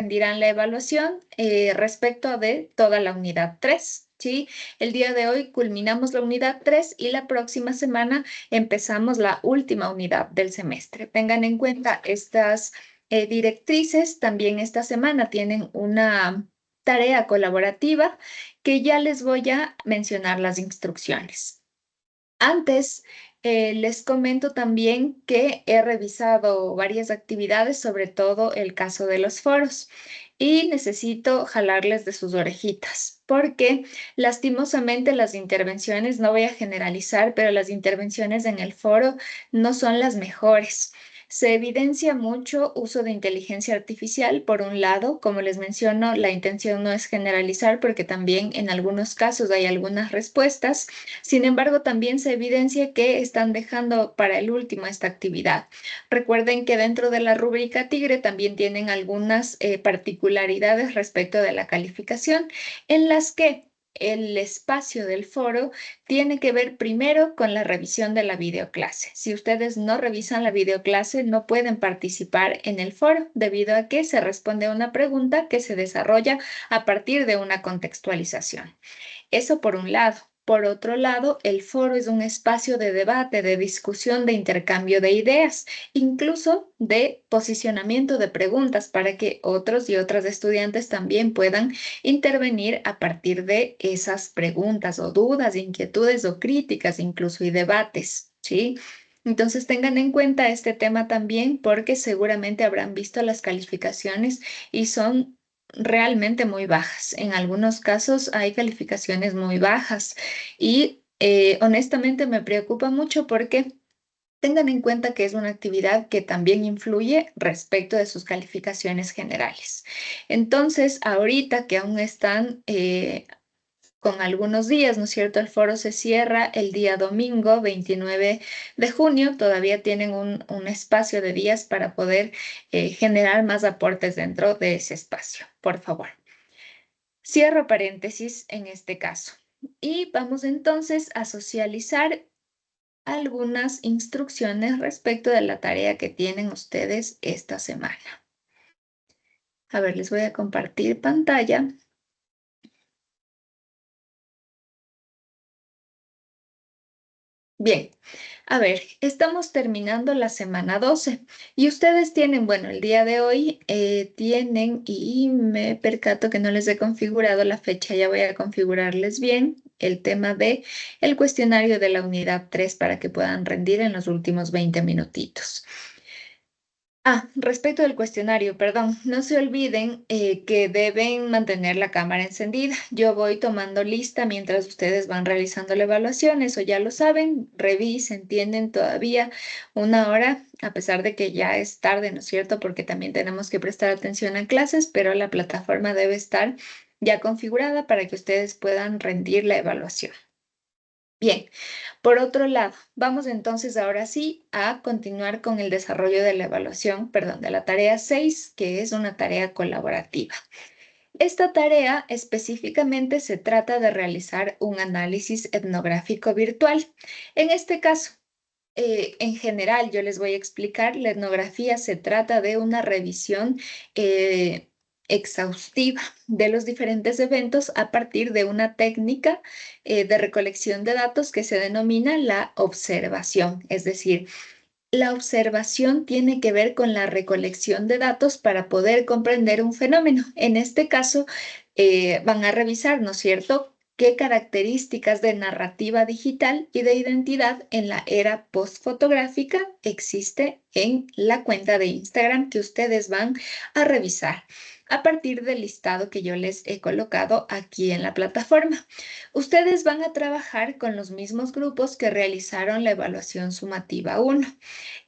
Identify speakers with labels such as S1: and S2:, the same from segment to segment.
S1: rendirán la evaluación respecto de toda la unidad 3. ¿Sí? El día de hoy culminamos la unidad 3 y la próxima semana empezamos la última unidad del semestre. Tengan en cuenta estas directrices. También esta semana tienen una tarea colaborativa que ya les voy a mencionar las instrucciones. Antes, les comento también que he revisado varias actividades, sobre todo el caso de los foros, y necesito jalarles de sus orejitas, porque lastimosamente las intervenciones, no voy a generalizar, pero las intervenciones en el foro no son las mejores. Se evidencia mucho uso de inteligencia artificial, por un lado. Como les menciono, la intención no es generalizar porque también en algunos casos hay algunas respuestas. Sin embargo, también se evidencia que están dejando para el último esta actividad. Recuerden que dentro de la rúbrica Tigre también tienen algunas particularidades respecto de la calificación, en las que el espacio del foro tiene que ver primero con la revisión de la videoclase. Si ustedes no revisan la videoclase, no pueden participar en el foro, debido a que se responde a una pregunta que se desarrolla a partir de una contextualización. Eso por un lado. Por otro lado, el foro es un espacio de debate, de discusión, de intercambio de ideas, incluso de posicionamiento de preguntas para que otros y otras estudiantes también puedan intervenir a partir de esas preguntas o dudas, inquietudes o críticas incluso y debates, ¿sí? Entonces tengan en cuenta este tema también, porque seguramente habrán visto las calificaciones y son realmente muy bajas. En algunos casos hay calificaciones muy bajas y honestamente me preocupa mucho, porque tengan en cuenta que es una actividad que también influye respecto de sus calificaciones generales. Entonces, ahorita que aún están con algunos días, ¿no es cierto? El foro se cierra el día domingo 29 de junio. Todavía tienen un espacio de días para poder generar más aportes dentro de ese espacio, por favor. Cierro paréntesis en este caso y vamos entonces a socializar algunas instrucciones respecto de la tarea que tienen ustedes esta semana. A ver, les voy a compartir pantalla. Bien, a ver, estamos terminando la semana 12 y ustedes tienen, bueno, el día de hoy tienen, y me percato que no les he configurado la fecha, ya voy a configurarles bien el tema de el cuestionario de la unidad 3 para que puedan rendir en los últimos 20 minutitos. Respecto del cuestionario, perdón, no se olviden que deben mantener la cámara encendida. Yo voy tomando lista mientras ustedes van realizando la evaluación, eso ya lo saben. Revisen, tienen todavía una hora, a pesar de que ya es tarde, ¿no es cierto? Porque también tenemos que prestar atención a clases, pero la plataforma debe estar ya configurada para que ustedes puedan rendir la evaluación. Bien, por otro lado, vamos entonces ahora sí a continuar con el desarrollo de la evaluación, perdón, de la tarea 6, que es una tarea colaborativa. Esta tarea específicamente se trata de realizar un análisis etnográfico virtual. En este caso, en general, yo les voy a explicar, la etnografía se trata de una revisión exhaustiva de los diferentes eventos a partir de una técnica de recolección de datos que se denomina la observación. Es decir, la observación tiene que ver con la recolección de datos para poder comprender un fenómeno. En este caso, van a revisar, ¿no es cierto?, qué características de narrativa digital y de identidad en la era postfotográfica existe en la cuenta de Instagram que ustedes van a revisar a partir del listado que yo les he colocado aquí en la plataforma. Ustedes van a trabajar con los mismos grupos que realizaron la evaluación sumativa 1.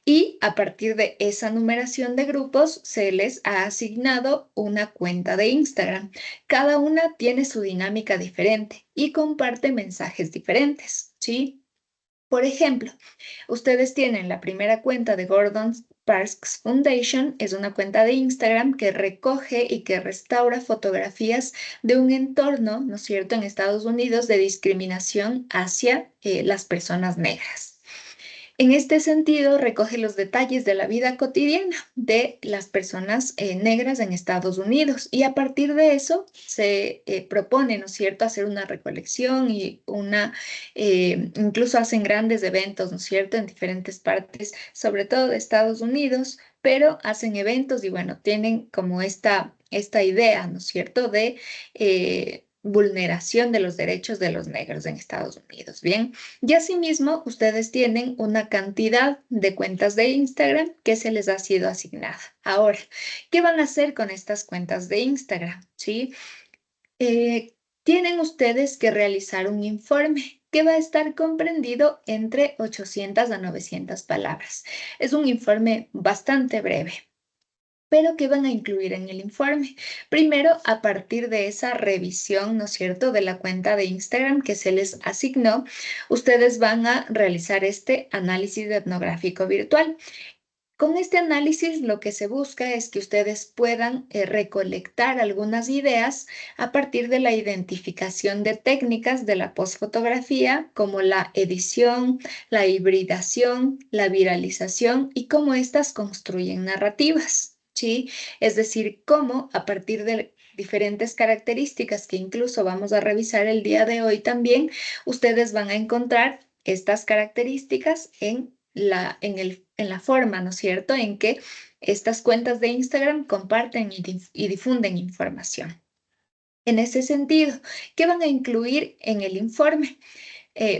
S1: Y a partir de esa numeración de grupos se les ha asignado una cuenta de Instagram. Cada una tiene su dinámica diferente y comparte mensajes diferentes, ¿sí? Por ejemplo, ustedes tienen la primera cuenta de Gordon Parks Foundation, es una cuenta de Instagram que recoge y que restaura fotografías de un entorno, ¿no es cierto?, en Estados Unidos de discriminación hacia las personas negras. En este sentido, recoge los detalles de la vida cotidiana de las personas negras en Estados Unidos y a partir de eso se propone, ¿no es cierto?, hacer una recolección y incluso hacen grandes eventos, ¿no es cierto?, en diferentes partes, sobre todo de Estados Unidos, pero hacen eventos y bueno, tienen como esta idea, ¿no es cierto?, de vulneración de los derechos de los negros en Estados Unidos. Bien. Y asimismo, ustedes tienen una cantidad de cuentas de Instagram que se les ha sido asignada. Ahora, ¿qué van a hacer con estas cuentas de Instagram? ¿Sí? Tienen ustedes que realizar un informe que va a estar comprendido entre 800 a 900 palabras. Es un informe bastante breve. Pero ¿qué van a incluir en el informe? Primero, a partir de esa revisión, ¿no es cierto?, de la cuenta de Instagram que se les asignó, ustedes van a realizar este análisis etnográfico virtual. Con este análisis lo que se busca es que ustedes puedan recolectar algunas ideas a partir de la identificación de técnicas de la postfotografía, como la edición, la hibridación, la viralización y cómo éstas construyen narrativas. ¿Sí? Es decir, cómo a partir de diferentes características que incluso vamos a revisar el día de hoy también, ustedes van a encontrar estas características en la forma, ¿no es cierto?, en que estas cuentas de Instagram comparten y difunden información. En ese sentido, ¿qué van a incluir en el informe?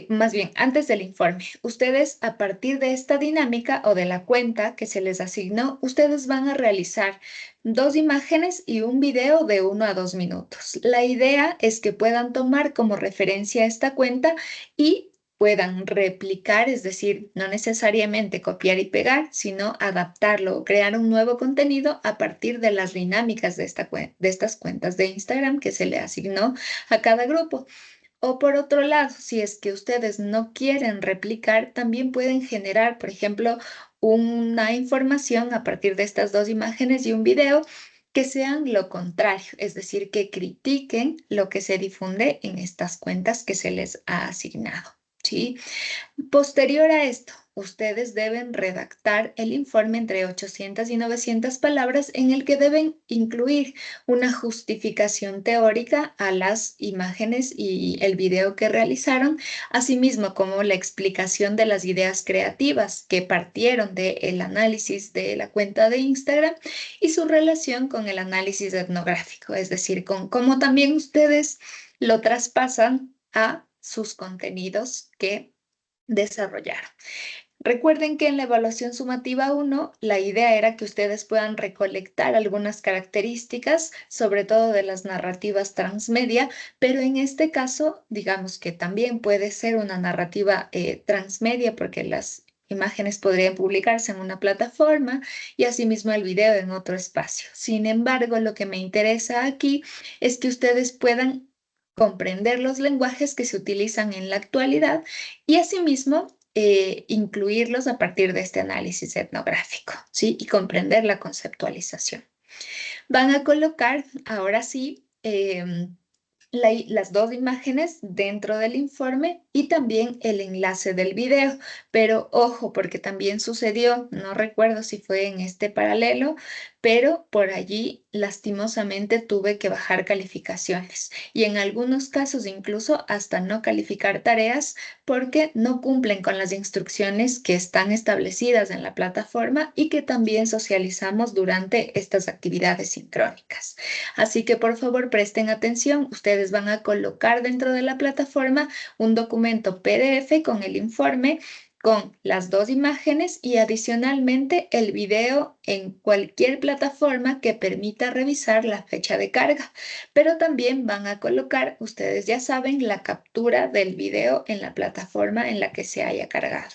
S1: Más bien, antes del informe, ustedes a partir de esta dinámica o de la cuenta que se les asignó, ustedes van a realizar 2 imágenes y un video de 1 a 2 minutos. La idea es que puedan tomar como referencia esta cuenta y puedan replicar, es decir, no necesariamente copiar y pegar, sino adaptarlo o crear un nuevo contenido a partir de las dinámicas de estas cuentas de Instagram que se le asignó a cada grupo. O por otro lado, si es que ustedes no quieren replicar, también pueden generar, por ejemplo, una información a partir de estas 2 imágenes y un video que sean lo contrario, es decir, que critiquen lo que se difunde en estas cuentas que se les ha asignado. ¿Sí? Posterior a esto, ustedes deben redactar el informe entre 800 y 900 palabras en el que deben incluir una justificación teórica a las imágenes y el video que realizaron, asimismo como la explicación de las ideas creativas que partieron del análisis de la cuenta de Instagram y su relación con el análisis etnográfico, es decir, con cómo también ustedes lo traspasan a sus contenidos que desarrollar. Recuerden que en la evaluación sumativa 1, la idea era que ustedes puedan recolectar algunas características, sobre todo de las narrativas transmedia, pero en este caso, digamos que también puede ser una narrativa transmedia porque las imágenes podrían publicarse en una plataforma y asimismo el video en otro espacio. Sin embargo, lo que me interesa aquí es que ustedes puedan comprender los lenguajes que se utilizan en la actualidad y asimismo incluirlos a partir de este análisis etnográfico, ¿sí? Y comprender la conceptualización. Van a colocar, ahora sí, las 2 imágenes dentro del informe y también el enlace del video. Pero ojo, porque también sucedió, no recuerdo si fue en este paralelo, pero por allí lastimosamente tuve que bajar calificaciones y en algunos casos incluso hasta no calificar tareas porque no cumplen con las instrucciones que están establecidas en la plataforma y que también socializamos durante estas actividades sincrónicas. Así que por favor presten atención, ustedes van a colocar dentro de la plataforma un documento PDF con el informe, con las 2 imágenes y adicionalmente el video en cualquier plataforma que permita revisar la fecha de carga. Pero también van a colocar, ustedes ya saben, la captura del video en la plataforma en la que se haya cargado.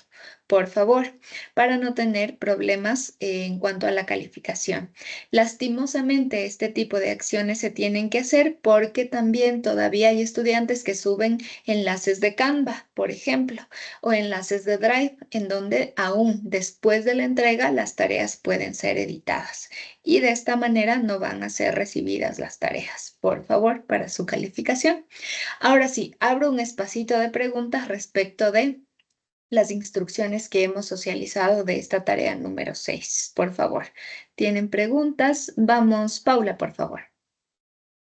S1: Por favor, para no tener problemas en cuanto a la calificación. Lastimosamente, este tipo de acciones se tienen que hacer porque también todavía hay estudiantes que suben enlaces de Canva, por ejemplo, o enlaces de Drive, en donde aún después de la entrega las tareas pueden ser editadas y de esta manera no van a ser recibidas las tareas. Por favor, para su calificación. Ahora sí, abro un espacito de preguntas respecto de las instrucciones que hemos socializado de esta tarea número 6, por favor. ¿Tienen preguntas? Vamos, Paula, por favor.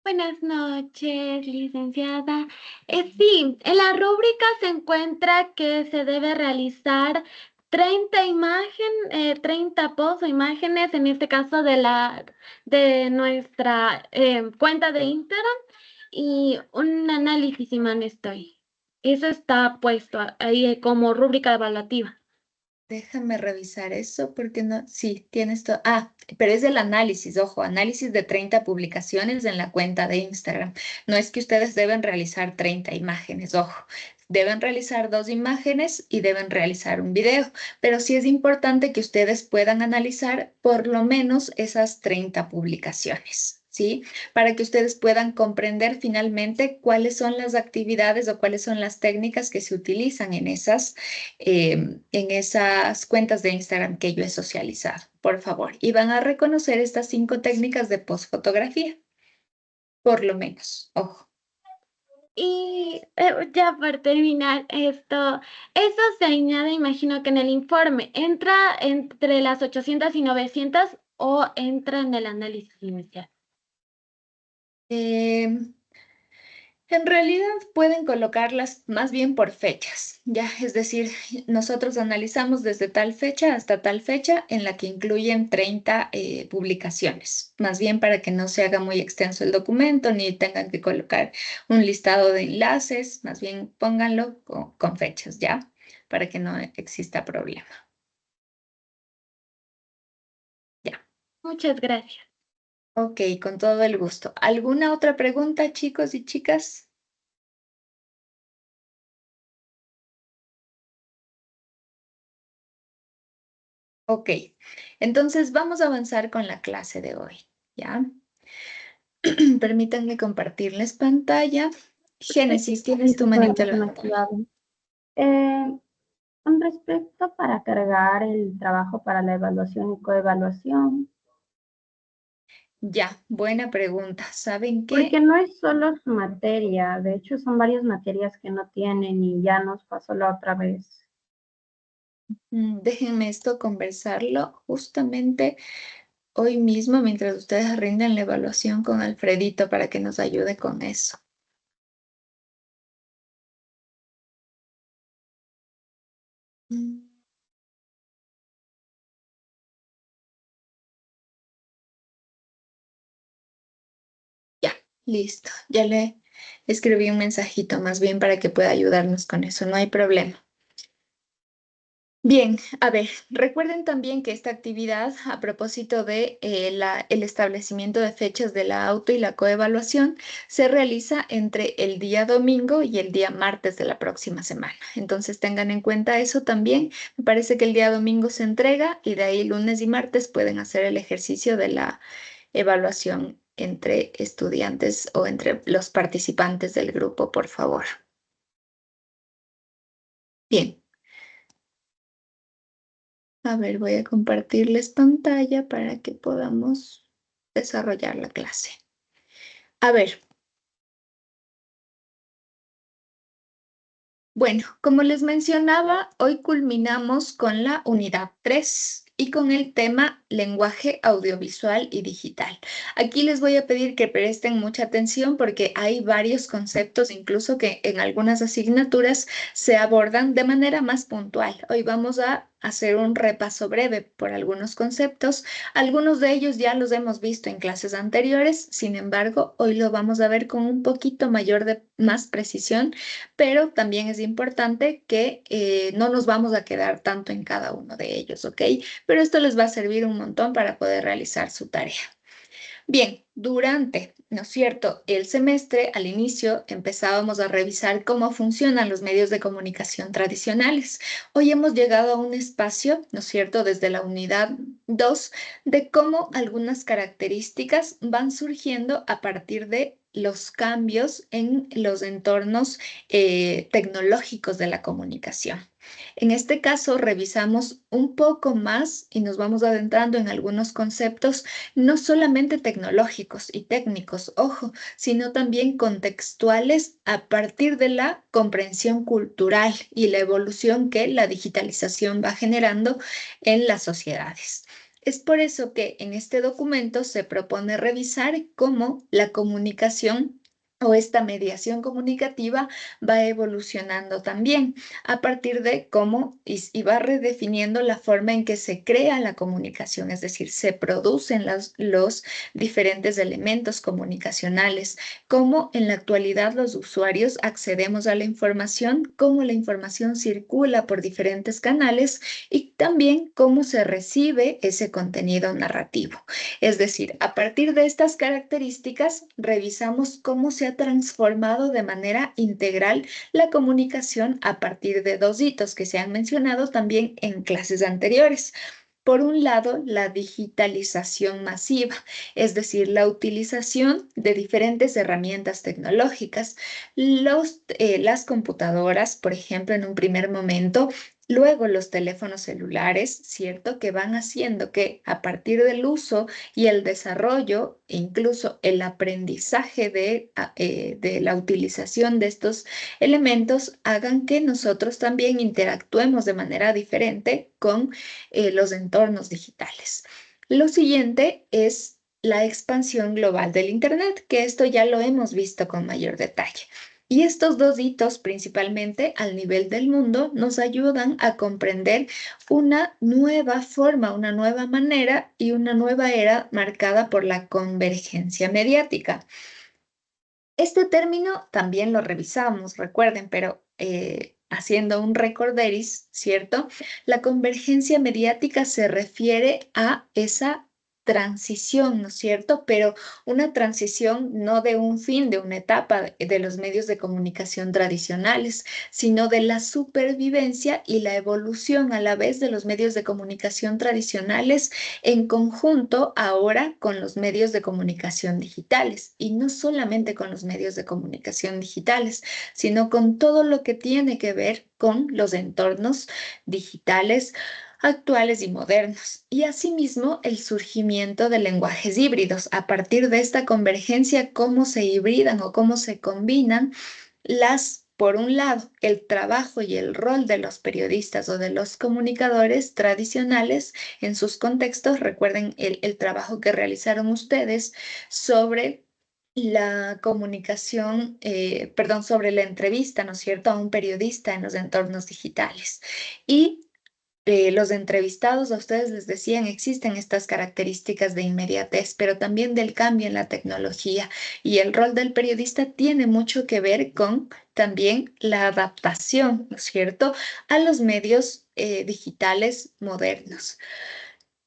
S2: Buenas noches, licenciada. Sí, en la rúbrica se encuentra que se debe realizar 30 posts o imágenes, en este caso de nuestra cuenta de Instagram, y un análisis, si mal no estoy. Eso está puesto ahí como rúbrica evaluativa.
S1: Déjame revisar eso porque no, sí, tienes todo. Ah, pero es el análisis, ojo, análisis de 30 publicaciones en la cuenta de Instagram. No es que ustedes deben realizar 30 imágenes, ojo. Deben realizar 2 imágenes y deben realizar un video, pero sí es importante que ustedes puedan analizar por lo menos esas 30 publicaciones. ¿Sí? Para que ustedes puedan comprender finalmente cuáles son las actividades o cuáles son las técnicas que se utilizan en esas cuentas de Instagram que yo he socializado, por favor. Y van a reconocer estas 5 técnicas de postfotografía, por lo menos. Ojo.
S2: Y ya por terminar esto, eso se añade, imagino que en el informe, ¿entra entre las 800 y 900 o entra en el análisis inicial?
S1: Eh, En realidad pueden colocarlas más bien por fechas, ¿ya? Es decir, nosotros analizamos desde tal fecha hasta tal fecha en la que incluyen 30 publicaciones, más bien para que no se haga muy extenso el documento ni tengan que colocar un listado de enlaces, más bien pónganlo con fechas, ¿ya? Para que no exista problema. Ya,
S2: Muchas gracias.
S1: ok, con todo el gusto. ¿Alguna otra pregunta, chicos y chicas? Ok, entonces vamos a avanzar con la clase de hoy, ¿ya? Permítanme compartirles pantalla. Génesis, tienes tu
S3: Licenciada
S1: manito levantada.
S3: Inmaculada. Eh, con respecto para cargar el trabajo para la evaluación y coevaluación,
S1: Ya, buena pregunta. ¿Saben
S3: porque
S1: qué?
S3: no es solo su materia, de hecho son varias materias que no tienen y ya nos pasó la otra vez.
S1: Déjenme esto conversarlo justamente hoy mismo mientras ustedes rinden la evaluación con Alfredito para que nos ayude con eso. Mm, Ya, listo. Ya le escribí un mensajito más bien para que pueda ayudarnos con eso. No hay problema. Bien, a ver, recuerden también que esta actividad, a propósito de el establecimiento de fechas de la auto y la coevaluación, se realiza entre el día domingo y el día martes de la próxima semana. Entonces tengan en cuenta eso también. Me parece que el día domingo se entrega y de ahí lunes y martes pueden hacer el ejercicio de la evaluación entre estudiantes o entre los participantes del grupo, por favor. Bien. A ver, voy a compartirles pantalla para que podamos desarrollar la clase. A ver, bueno, como les mencionaba, hoy culminamos con la unidad 3 y con el tema lenguaje audiovisual y digital. Aquí les voy a pedir que presten mucha atención porque hay varios conceptos, incluso que en algunas asignaturas se abordan de manera más puntual. Hoy vamos a hacer un repaso breve por algunos conceptos. Algunos de ellos ya los hemos visto en clases anteriores, sin embargo, hoy lo vamos a ver con un poquito mayor de más precisión, pero también es importante que no nos vamos a quedar tanto en cada uno de ellos, ¿ok? Pero esto les va a servir un montón para poder realizar su tarea. Bien, durante, ¿no es cierto?, el semestre, al inicio, empezábamos a revisar cómo funcionan los medios de comunicación tradicionales. Hoy hemos llegado a un espacio, ¿no es cierto?, desde la unidad 2, de cómo algunas características van surgiendo a partir de los cambios en los entornos tecnológicos de la comunicación. En este caso, revisamos un poco más y nos vamos adentrando en algunos conceptos, no solamente tecnológicos y técnicos, ojo, sino también contextuales a partir de la comprensión cultural y la evolución que la digitalización va generando en las sociedades. Es por eso que en este documento se propone revisar cómo la comunicación o esta mediación comunicativa va evolucionando también a partir de cómo y va redefiniendo la forma en que se crea la comunicación, es decir, se producen los diferentes elementos comunicacionales, cómo en la actualidad los usuarios accedemos a la información, cómo la información circula por diferentes canales y también cómo se recibe ese contenido narrativo. Es decir, a partir de estas características, revisamos cómo se ha transformado de manera integral la comunicación a partir de dos hitos que se han mencionado también en clases anteriores. Por un lado, la digitalización masiva, es decir, la utilización de diferentes herramientas tecnológicas, las computadoras, por ejemplo, en un primer momento, luego los teléfonos celulares, ¿cierto? Que van haciendo que a partir del uso y el desarrollo, e incluso el aprendizaje de la utilización de estos elementos, hagan que nosotros también interactuemos de manera diferente con los entornos digitales. Lo siguiente es la expansión global del Internet, que esto ya lo hemos visto con mayor detalle. Y estos dos hitos, principalmente al nivel del mundo, nos ayudan a comprender una nueva forma, una nueva manera y una nueva era marcada por la convergencia mediática. Este término también lo revisamos, recuerden, pero haciendo un recorderis, ¿cierto? La convergencia mediática se refiere a esa transición, ¿no es cierto? Pero una transición no de un fin, de una etapa de los medios de comunicación tradicionales, sino de la supervivencia y la evolución a la vez de los medios de comunicación tradicionales en conjunto ahora con los medios de comunicación digitales y no solamente con los medios de comunicación digitales, sino con todo lo que tiene que ver con los entornos digitales actuales y modernos, y asimismo el surgimiento de lenguajes híbridos. A partir de esta convergencia, cómo se hibridan o cómo se combinan por un lado, el trabajo y el rol de los periodistas o de los comunicadores tradicionales en sus contextos. Recuerden el trabajo que realizaron ustedes sobre la comunicación, perdón, sobre la entrevista, ¿no es cierto?, a un periodista en los entornos digitales. Y los entrevistados a ustedes les decían, existen estas características de inmediatez, pero también del cambio en la tecnología. Y el rol del periodista tiene mucho que ver con también la adaptación, ¿no es cierto?, a los medios digitales modernos.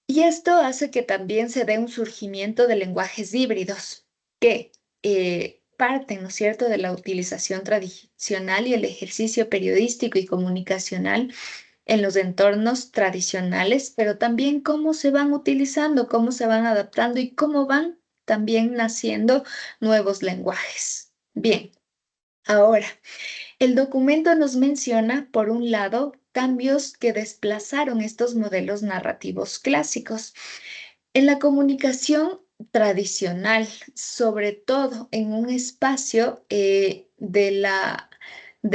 S1: Y esto hace que también se dé un surgimiento de lenguajes híbridos que parten, ¿no es cierto?, de la utilización tradicional y el ejercicio periodístico y comunicacional en los entornos tradicionales, pero también cómo se van utilizando, cómo se van adaptando y cómo van también naciendo nuevos lenguajes. Bien, ahora, el documento nos menciona, por un lado, cambios que desplazaron estos modelos narrativos clásicos. En la comunicación tradicional, sobre todo en un espacio de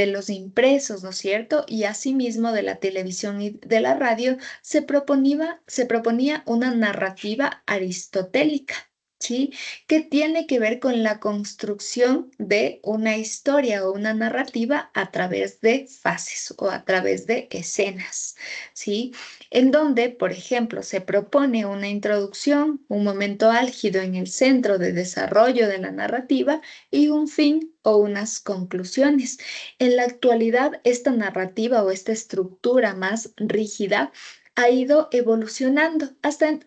S1: los impresos, ¿no es cierto? Y asimismo de la televisión y de la radio, se proponía una narrativa aristotélica, ¿sí? Que tiene que ver con la construcción de una historia o una narrativa a través de fases o a través de escenas, ¿sí? En donde, por ejemplo, se propone una introducción, un momento álgido en el centro de desarrollo de la narrativa y un fin o unas conclusiones. En la actualidad, esta narrativa o esta estructura más rígida ha ido evolucionando hasta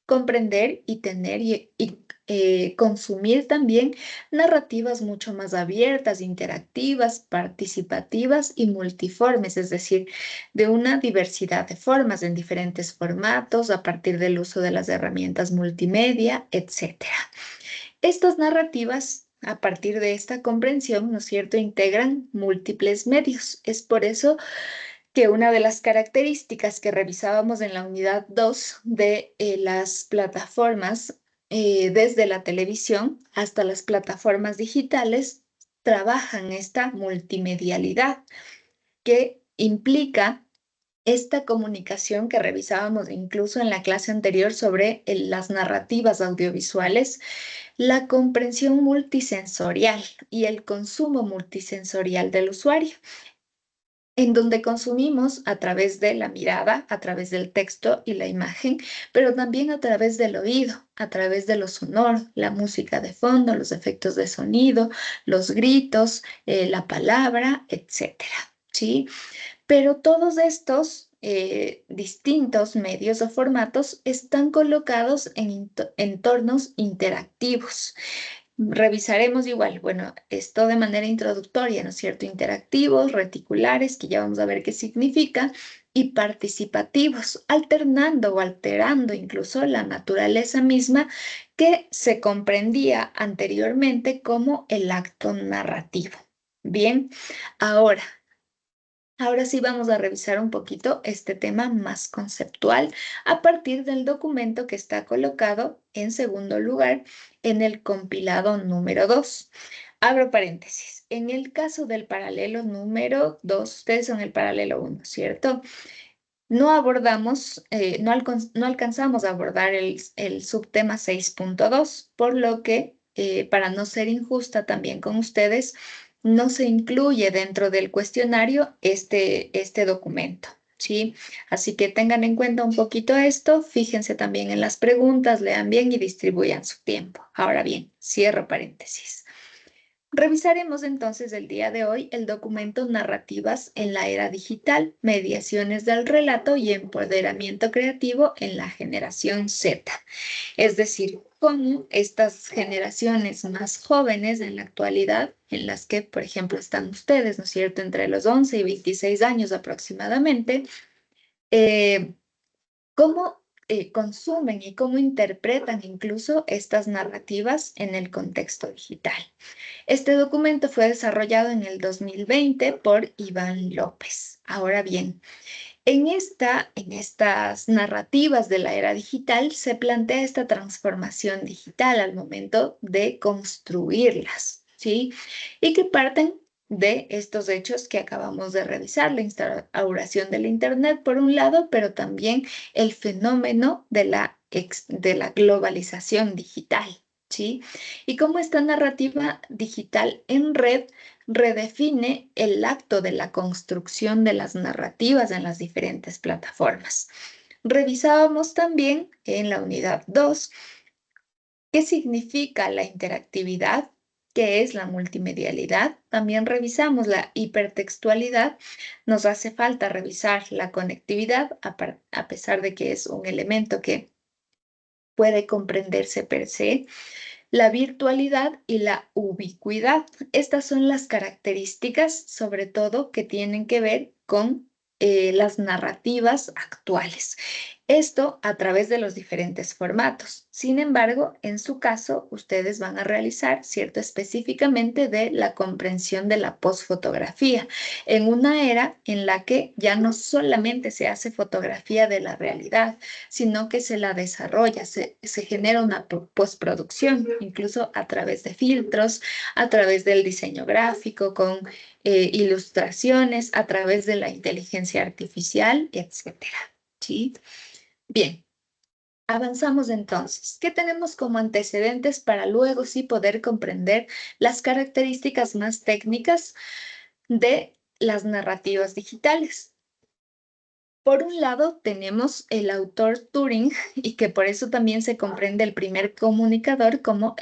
S1: comprender y tener consumir también narrativas mucho más abiertas, interactivas, participativas y multiformes, es decir, de una diversidad de formas en diferentes formatos a partir del uso de las herramientas multimedia, etc. Estas narrativas a partir de esta comprensión, ¿no es cierto?, integran múltiples medios. Es por eso que una de las características que revisábamos en la unidad 2 de las plataformas, desde la televisión hasta las plataformas digitales, trabajan esta multimedialidad que implica esta comunicación que revisábamos incluso en la clase anterior sobre las narrativas audiovisuales, la comprensión multisensorial y el consumo multisensorial del usuario, en donde consumimos a través de la mirada, a través del texto y la imagen, pero también a través del oído, a través de lo sonoro, la música de fondo, los efectos de sonido, los gritos, la palabra, etcétera, ¿sí? Pero todos estos distintos medios o formatos están colocados en entornos interactivos. Revisaremos igual, bueno, esto de manera introductoria, ¿no es cierto? Interactivos, reticulares, que ya vamos a ver qué significa, y participativos, alternando o alterando incluso la naturaleza misma que se comprendía anteriormente como el acto narrativo. Bien, ahora sí vamos a revisar un poquito este tema más conceptual a partir del documento que está colocado en segundo lugar en el compilado número 2. Abro paréntesis. En el caso del paralelo número 2, ustedes son el paralelo 1, ¿cierto? No abordamos, no alcanzamos a abordar el subtema 6.2, por lo que, para no ser injusta también con ustedes, no se incluye dentro del cuestionario este documento, ¿sí? Así que tengan en cuenta un poquito esto, fíjense también en las preguntas, lean bien y distribuyan su tiempo. Ahora bien, cierro paréntesis. Revisaremos entonces el día de hoy el documento Narrativas en la Era Digital, Mediaciones del Relato y Empoderamiento Creativo en la Generación Z. Es decir, cómo estas generaciones más jóvenes en la actualidad, en las que, por ejemplo, están ustedes, ¿no es cierto?, entre los 11 y 26 años aproximadamente, cómo consumen y cómo interpretan incluso estas narrativas en el contexto digital. Este documento fue desarrollado en el 2020 por Iván López. Ahora bien, en estas narrativas de la era digital se plantea esta transformación digital al momento de construirlas, ¿sí? Y que parten de estos hechos que acabamos de revisar, la instauración del Internet por un lado, pero también el fenómeno de la globalización digital, ¿sí? Y cómo esta narrativa digital en red redefine el acto de la construcción de las narrativas en las diferentes plataformas. Revisábamos también en la unidad 2 qué significa la interactividad, qué es la multimedialidad. También revisamos la hipertextualidad. Nos hace falta revisar la conectividad, a pesar de que es un elemento que puede comprenderse per se, la virtualidad y la ubicuidad. Estas son las características, sobre todo, que tienen que ver con las narrativas actuales. Esto a través de los diferentes formatos. Sin embargo, en su caso, ustedes van a realizar, ¿cierto?, específicamente de la comprensión de la posfotografía, en una era en la que ya no solamente se hace fotografía de la realidad, sino que se la desarrolla, se genera una postproducción, incluso a través de filtros, a través del diseño gráfico, con ilustraciones, a través de la inteligencia artificial, etcétera, ¿sí? Bien, avanzamos entonces. ¿Qué tenemos como antecedentes para luego sí poder comprender las características más técnicas de las narrativas digitales? Por un lado, tenemos el autor Turing, y que por eso también se comprende el primer computador, como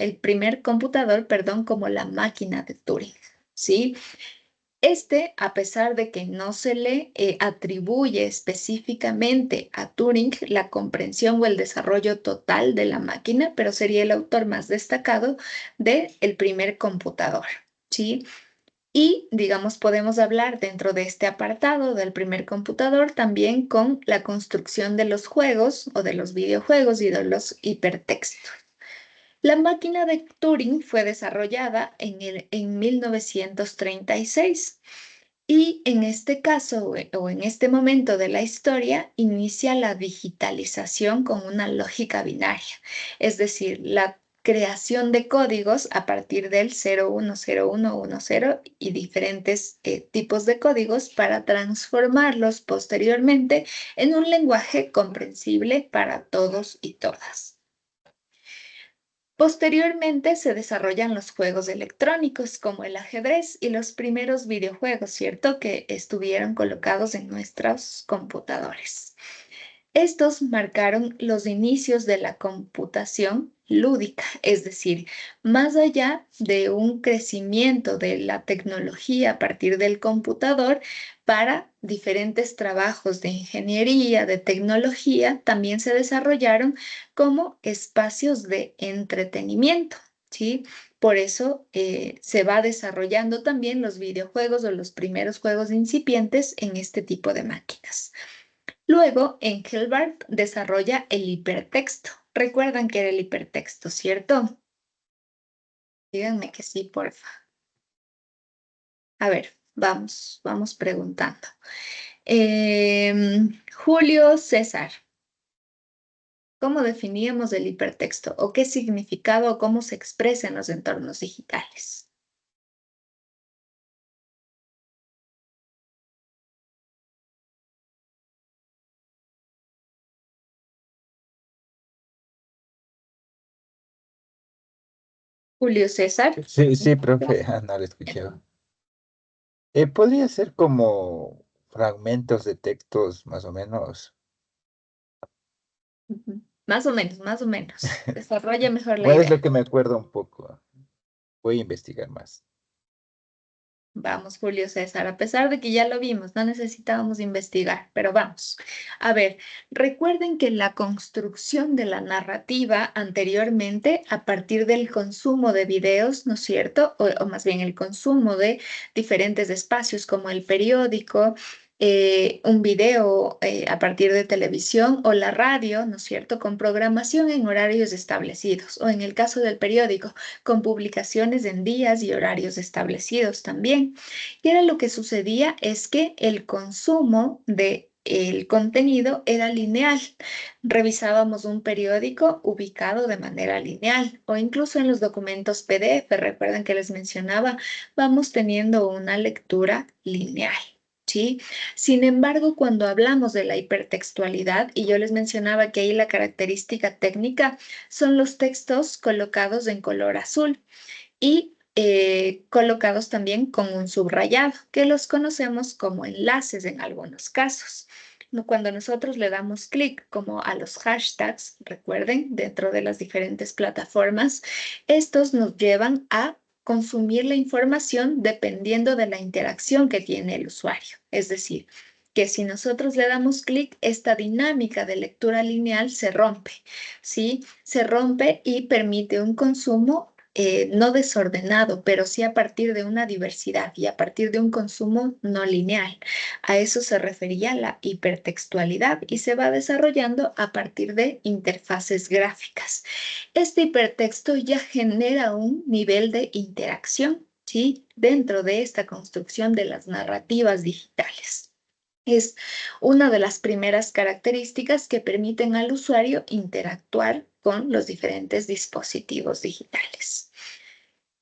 S1: la máquina de Turing, ¿sí? A pesar de que no se le atribuye específicamente a Turing la comprensión o el desarrollo total de la máquina, pero sería el autor más destacado del primer computador, ¿sí? Y, digamos, podemos hablar dentro de este apartado del primer computador también con la construcción de los juegos o de los videojuegos y de los hipertextos. La máquina de Turing fue desarrollada en 1936 y en este caso o en este momento de la historia inicia la digitalización con una lógica binaria, es decir, la creación de códigos a partir del 010110 y diferentes tipos de códigos para transformarlos posteriormente en un lenguaje comprensible para todos y todas. Posteriormente se desarrollan los juegos electrónicos como el ajedrez y los primeros videojuegos, ¿cierto? Que estuvieron colocados en nuestros computadores. Estos marcaron los inicios de la computación lúdica, es decir, más allá de un crecimiento de la tecnología a partir del computador para diferentes trabajos de ingeniería, de tecnología, también se desarrollaron como espacios de entretenimiento, ¿sí? Por eso se va desarrollando también los videojuegos o los primeros juegos incipientes en este tipo de máquinas. Luego, Engelbart desarrolla el hipertexto. Recuerdan que era el hipertexto, ¿cierto? Díganme que sí, porfa. A ver, vamos preguntando. Julio César, ¿cómo definíamos el hipertexto? ¿O qué significado o cómo se expresa en los entornos digitales? Julio César.
S4: Sí, sí, profe, no lo escuchaba. Podría ser como fragmentos de textos, más o menos.
S1: Ujú. Más o menos, más o menos. Desarrolla mejor la
S4: Bueno, es lo
S1: idea.
S4: que me acuerdo un poco. Voy a investigar más.
S1: Vamos, Julio César, a pesar de que ya lo vimos, no necesitábamos investigar, pero vamos. A ver, recuerden que la construcción de la narrativa anteriormente, a partir del consumo de videos, ¿no es cierto? O más bien el consumo de diferentes espacios como el periódico, un video a partir de televisión o la radio, ¿no es cierto? Con programación en horarios establecidos, o en el caso del periódico, con publicaciones en días y horarios establecidos también. Y era lo que sucedía es que el consumo de el contenido era lineal. Revisábamos un periódico ubicado de manera lineal o incluso en los documentos PDF, recuerden que les mencionaba, vamos teniendo una lectura lineal. ¿Sí? Sin embargo, cuando hablamos de la hipertextualidad, y yo les mencionaba que ahí la característica técnica son los textos colocados en color azul y colocados también con un subrayado, que los conocemos como enlaces en algunos casos. Cuando nosotros le damos clic como a los hashtags, recuerden, dentro de las diferentes plataformas, estos nos llevan a consumir la información dependiendo de la interacción que tiene el usuario. Es decir, que si nosotros le damos clic, esta dinámica de lectura lineal se rompe, ¿sí? Se rompe y permite un consumo no desordenado, pero sí a partir de una diversidad y a partir de un consumo no lineal. A eso se refería la hipertextualidad y se va desarrollando a partir de interfaces gráficas. Este hipertexto ya genera un nivel de interacción, ¿sí? Dentro de esta construcción de las narrativas digitales. Es una de las primeras características que permiten al usuario interactuar con los diferentes dispositivos digitales.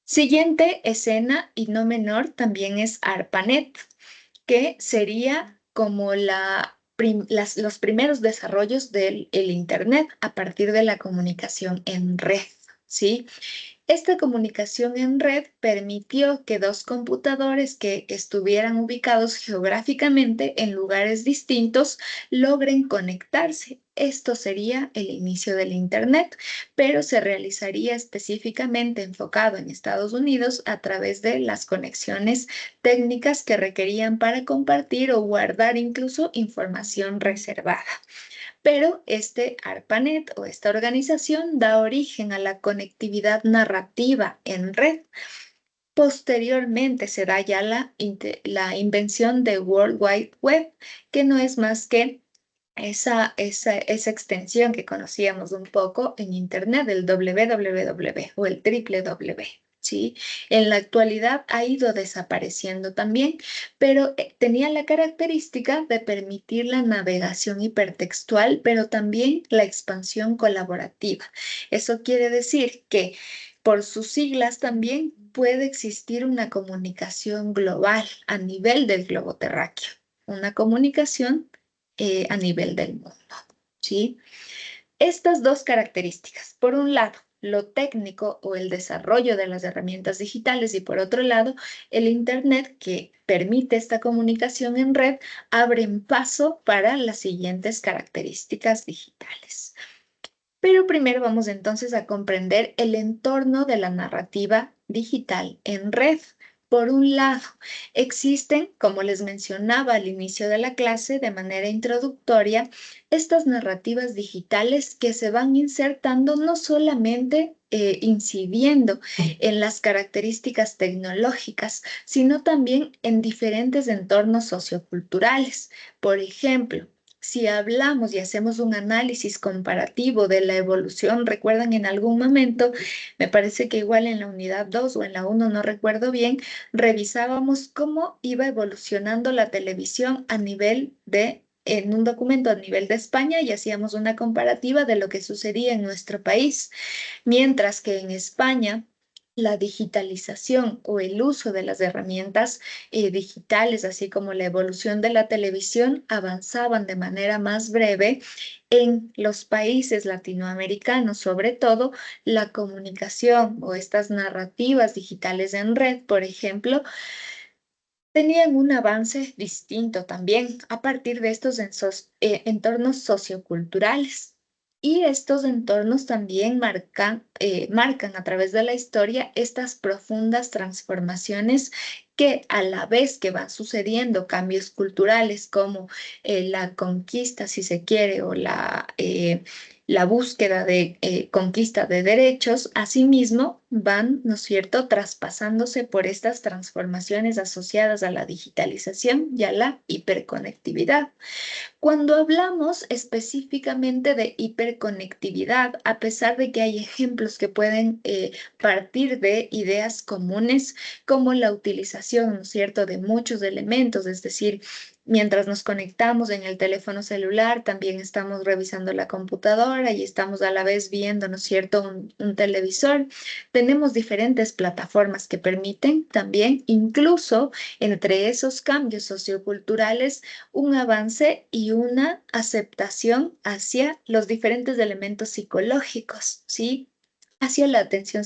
S1: Siguiente escena y no menor también es ARPANET, que sería como los primeros desarrollos del Internet a partir de la comunicación en red, ¿sí? Esta comunicación en red permitió que dos computadores que estuvieran ubicados geográficamente en lugares distintos logren conectarse. Esto sería el inicio del Internet, pero se realizaría específicamente enfocado en Estados Unidos a través de las conexiones técnicas que requerían para compartir o guardar incluso información reservada. Pero este ARPANET o esta organización da origen a la conectividad narrativa en red. Posteriormente se da ya la invención de World Wide Web, que no es más que esa extensión que conocíamos un poco en Internet, el www o el www. ¿Sí? En la actualidad ha ido desapareciendo también, pero tenía la característica de permitir la navegación hipertextual, pero también la expansión colaborativa. Eso quiere decir que por sus siglas también puede existir una comunicación global a nivel del globo terráqueo, una comunicación a nivel del mundo, ¿sí? Estas dos características, por un lado, lo técnico o el desarrollo de las herramientas digitales y por otro lado, el Internet que permite esta comunicación en red, abren paso para las siguientes características digitales. Pero primero vamos entonces a comprender el entorno de la narrativa digital en red. Por un lado, existen, como les mencionaba al inicio de la clase de manera introductoria, estas narrativas digitales que se van insertando no solamente incidiendo en las características tecnológicas, sino también en diferentes entornos socioculturales. Por ejemplo, si hablamos y hacemos un análisis comparativo de la evolución, recuerdan en algún momento, me parece que igual en la unidad 2 o en la 1, no recuerdo bien, revisábamos cómo iba evolucionando la televisión a nivel en un documento a nivel de España y hacíamos una comparativa de lo que sucedía en nuestro país, mientras que en España la digitalización o el uso de las herramientas digitales, así como la evolución de la televisión, avanzaban de manera más breve. En los países latinoamericanos, sobre todo, la comunicación o estas narrativas digitales en red, por ejemplo, tenían un avance distinto también a partir de estos entornos socioculturales. Y estos entornos también marcan a través de la historia estas profundas transformaciones que a la vez que van sucediendo cambios culturales como la conquista, si se quiere, o la búsqueda de conquista de derechos, asimismo van, ¿no es cierto?, traspasándose por estas transformaciones asociadas a la digitalización y a la hiperconectividad. Cuando hablamos específicamente de hiperconectividad, a pesar de que hay ejemplos que pueden partir de ideas comunes, como la utilización, ¿no es cierto?, de muchos elementos, es decir, mientras nos conectamos en el teléfono celular, también estamos revisando la computadora y estamos a la vez viendo, ¿no es cierto?, un televisor. Tenemos diferentes plataformas que permiten también, incluso entre esos cambios socioculturales, un avance y una aceptación hacia los diferentes elementos psicológicos, ¿sí? Hacia la atención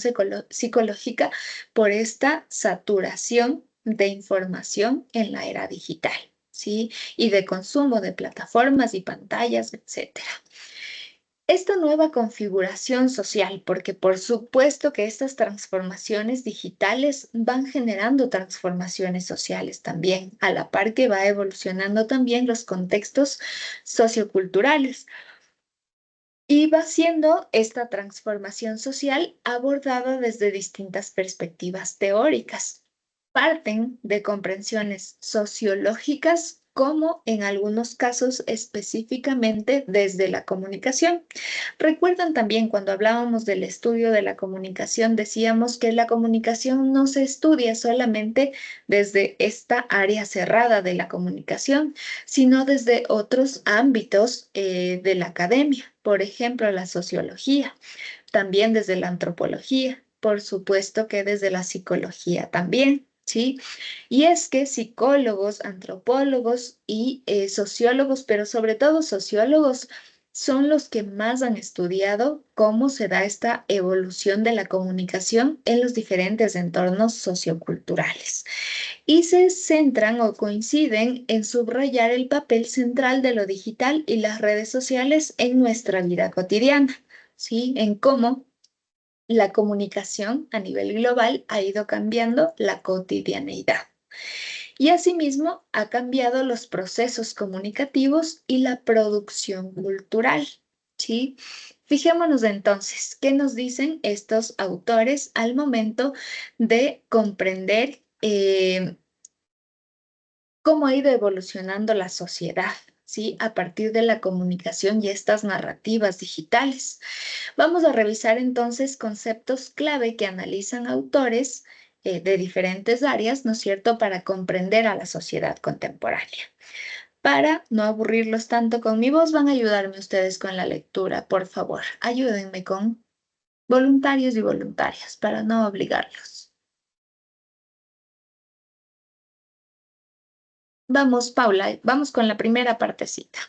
S1: psicológica por esta saturación de información en la era digital, ¿sí? Y de consumo de plataformas y pantallas, etcétera. Esta nueva configuración social, porque por supuesto que estas transformaciones digitales van generando transformaciones sociales también, a la par que va evolucionando también los contextos socioculturales. Y va siendo esta transformación social abordada desde distintas perspectivas teóricas. Parten de comprensiones sociológicas como en algunos casos específicamente desde la comunicación. Recuerdan también cuando hablábamos del estudio de la comunicación, decíamos que la comunicación no se estudia solamente desde esta área cerrada de la comunicación, sino desde otros ámbitos de la academia, por ejemplo, la sociología, también desde la antropología, por supuesto que desde la psicología también. ¿Sí? Y es que psicólogos, antropólogos y sociólogos, pero sobre todo sociólogos, son los que más han estudiado cómo se da esta evolución de la comunicación en los diferentes entornos socioculturales. Y se centran o coinciden en subrayar el papel central de lo digital y las redes sociales en nuestra vida cotidiana, ¿sí? En cómo la comunicación a nivel global ha ido cambiando la cotidianeidad. Y asimismo ha cambiado los procesos comunicativos y la producción cultural, ¿sí? Fijémonos entonces, ¿qué nos dicen estos autores al momento de comprender cómo ha ido evolucionando la sociedad? ¿sí? A partir de la comunicación y estas narrativas digitales. Vamos a revisar entonces conceptos clave que analizan autores de diferentes áreas, ¿no es cierto?, para comprender a la sociedad contemporánea. Para no aburrirlos tanto con mi voz, van a ayudarme ustedes con la lectura, por favor. Ayúdenme con voluntarios y voluntarias para no obligarlos. Vamos, Paula, vamos con la primera partecita.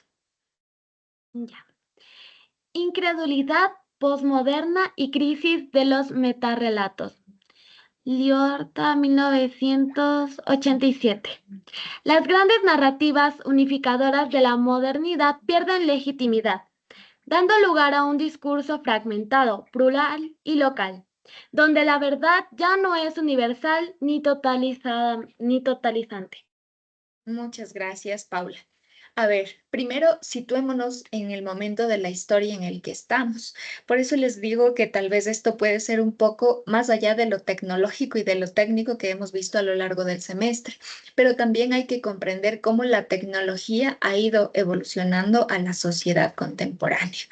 S2: Ya. Incredulidad posmoderna y crisis de los metarrelatos. Liorta, 1987. Las grandes narrativas unificadoras de la modernidad pierden legitimidad, dando lugar a un discurso fragmentado, plural y local, donde la verdad ya no es universal ni totalizante.
S1: Muchas gracias, Paula. A ver, primero situémonos en el momento de la historia en el que estamos. Por eso les digo que tal vez esto puede ser un poco más allá de lo tecnológico y de lo técnico que hemos visto a lo largo del semestre, pero también hay que comprender cómo la tecnología ha ido evolucionando a la sociedad contemporánea.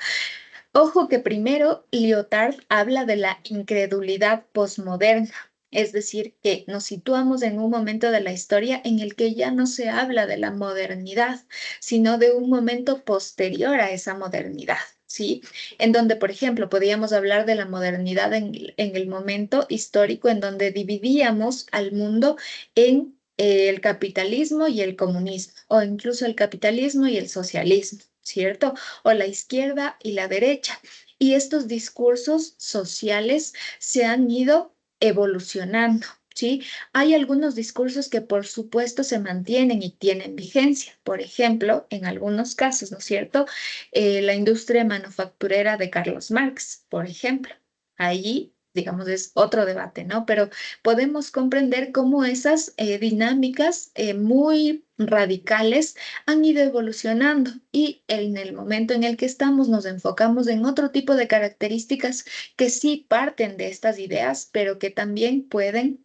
S1: Ojo que primero Lyotard habla de la incredulidad posmoderna, es decir, que nos situamos en un momento de la historia en el que ya no se habla de la modernidad, sino de un momento posterior a esa modernidad, ¿sí? En donde, por ejemplo, podríamos hablar de la modernidad en el momento histórico en donde dividíamos al mundo en el capitalismo y el comunismo, o incluso el capitalismo y el socialismo, ¿cierto? O la izquierda y la derecha. Y estos discursos sociales se han ido evolucionando, ¿sí? Hay algunos discursos que por supuesto se mantienen y tienen vigencia. Por ejemplo, en algunos casos, ¿no es cierto? La industria manufacturera de Carlos Marx, por ejemplo. Allí, digamos, es otro debate, ¿no? Pero podemos comprender cómo esas dinámicas muy radicales han ido evolucionando y en el momento en el que estamos nos enfocamos en otro tipo de características que sí parten de estas ideas, pero que también pueden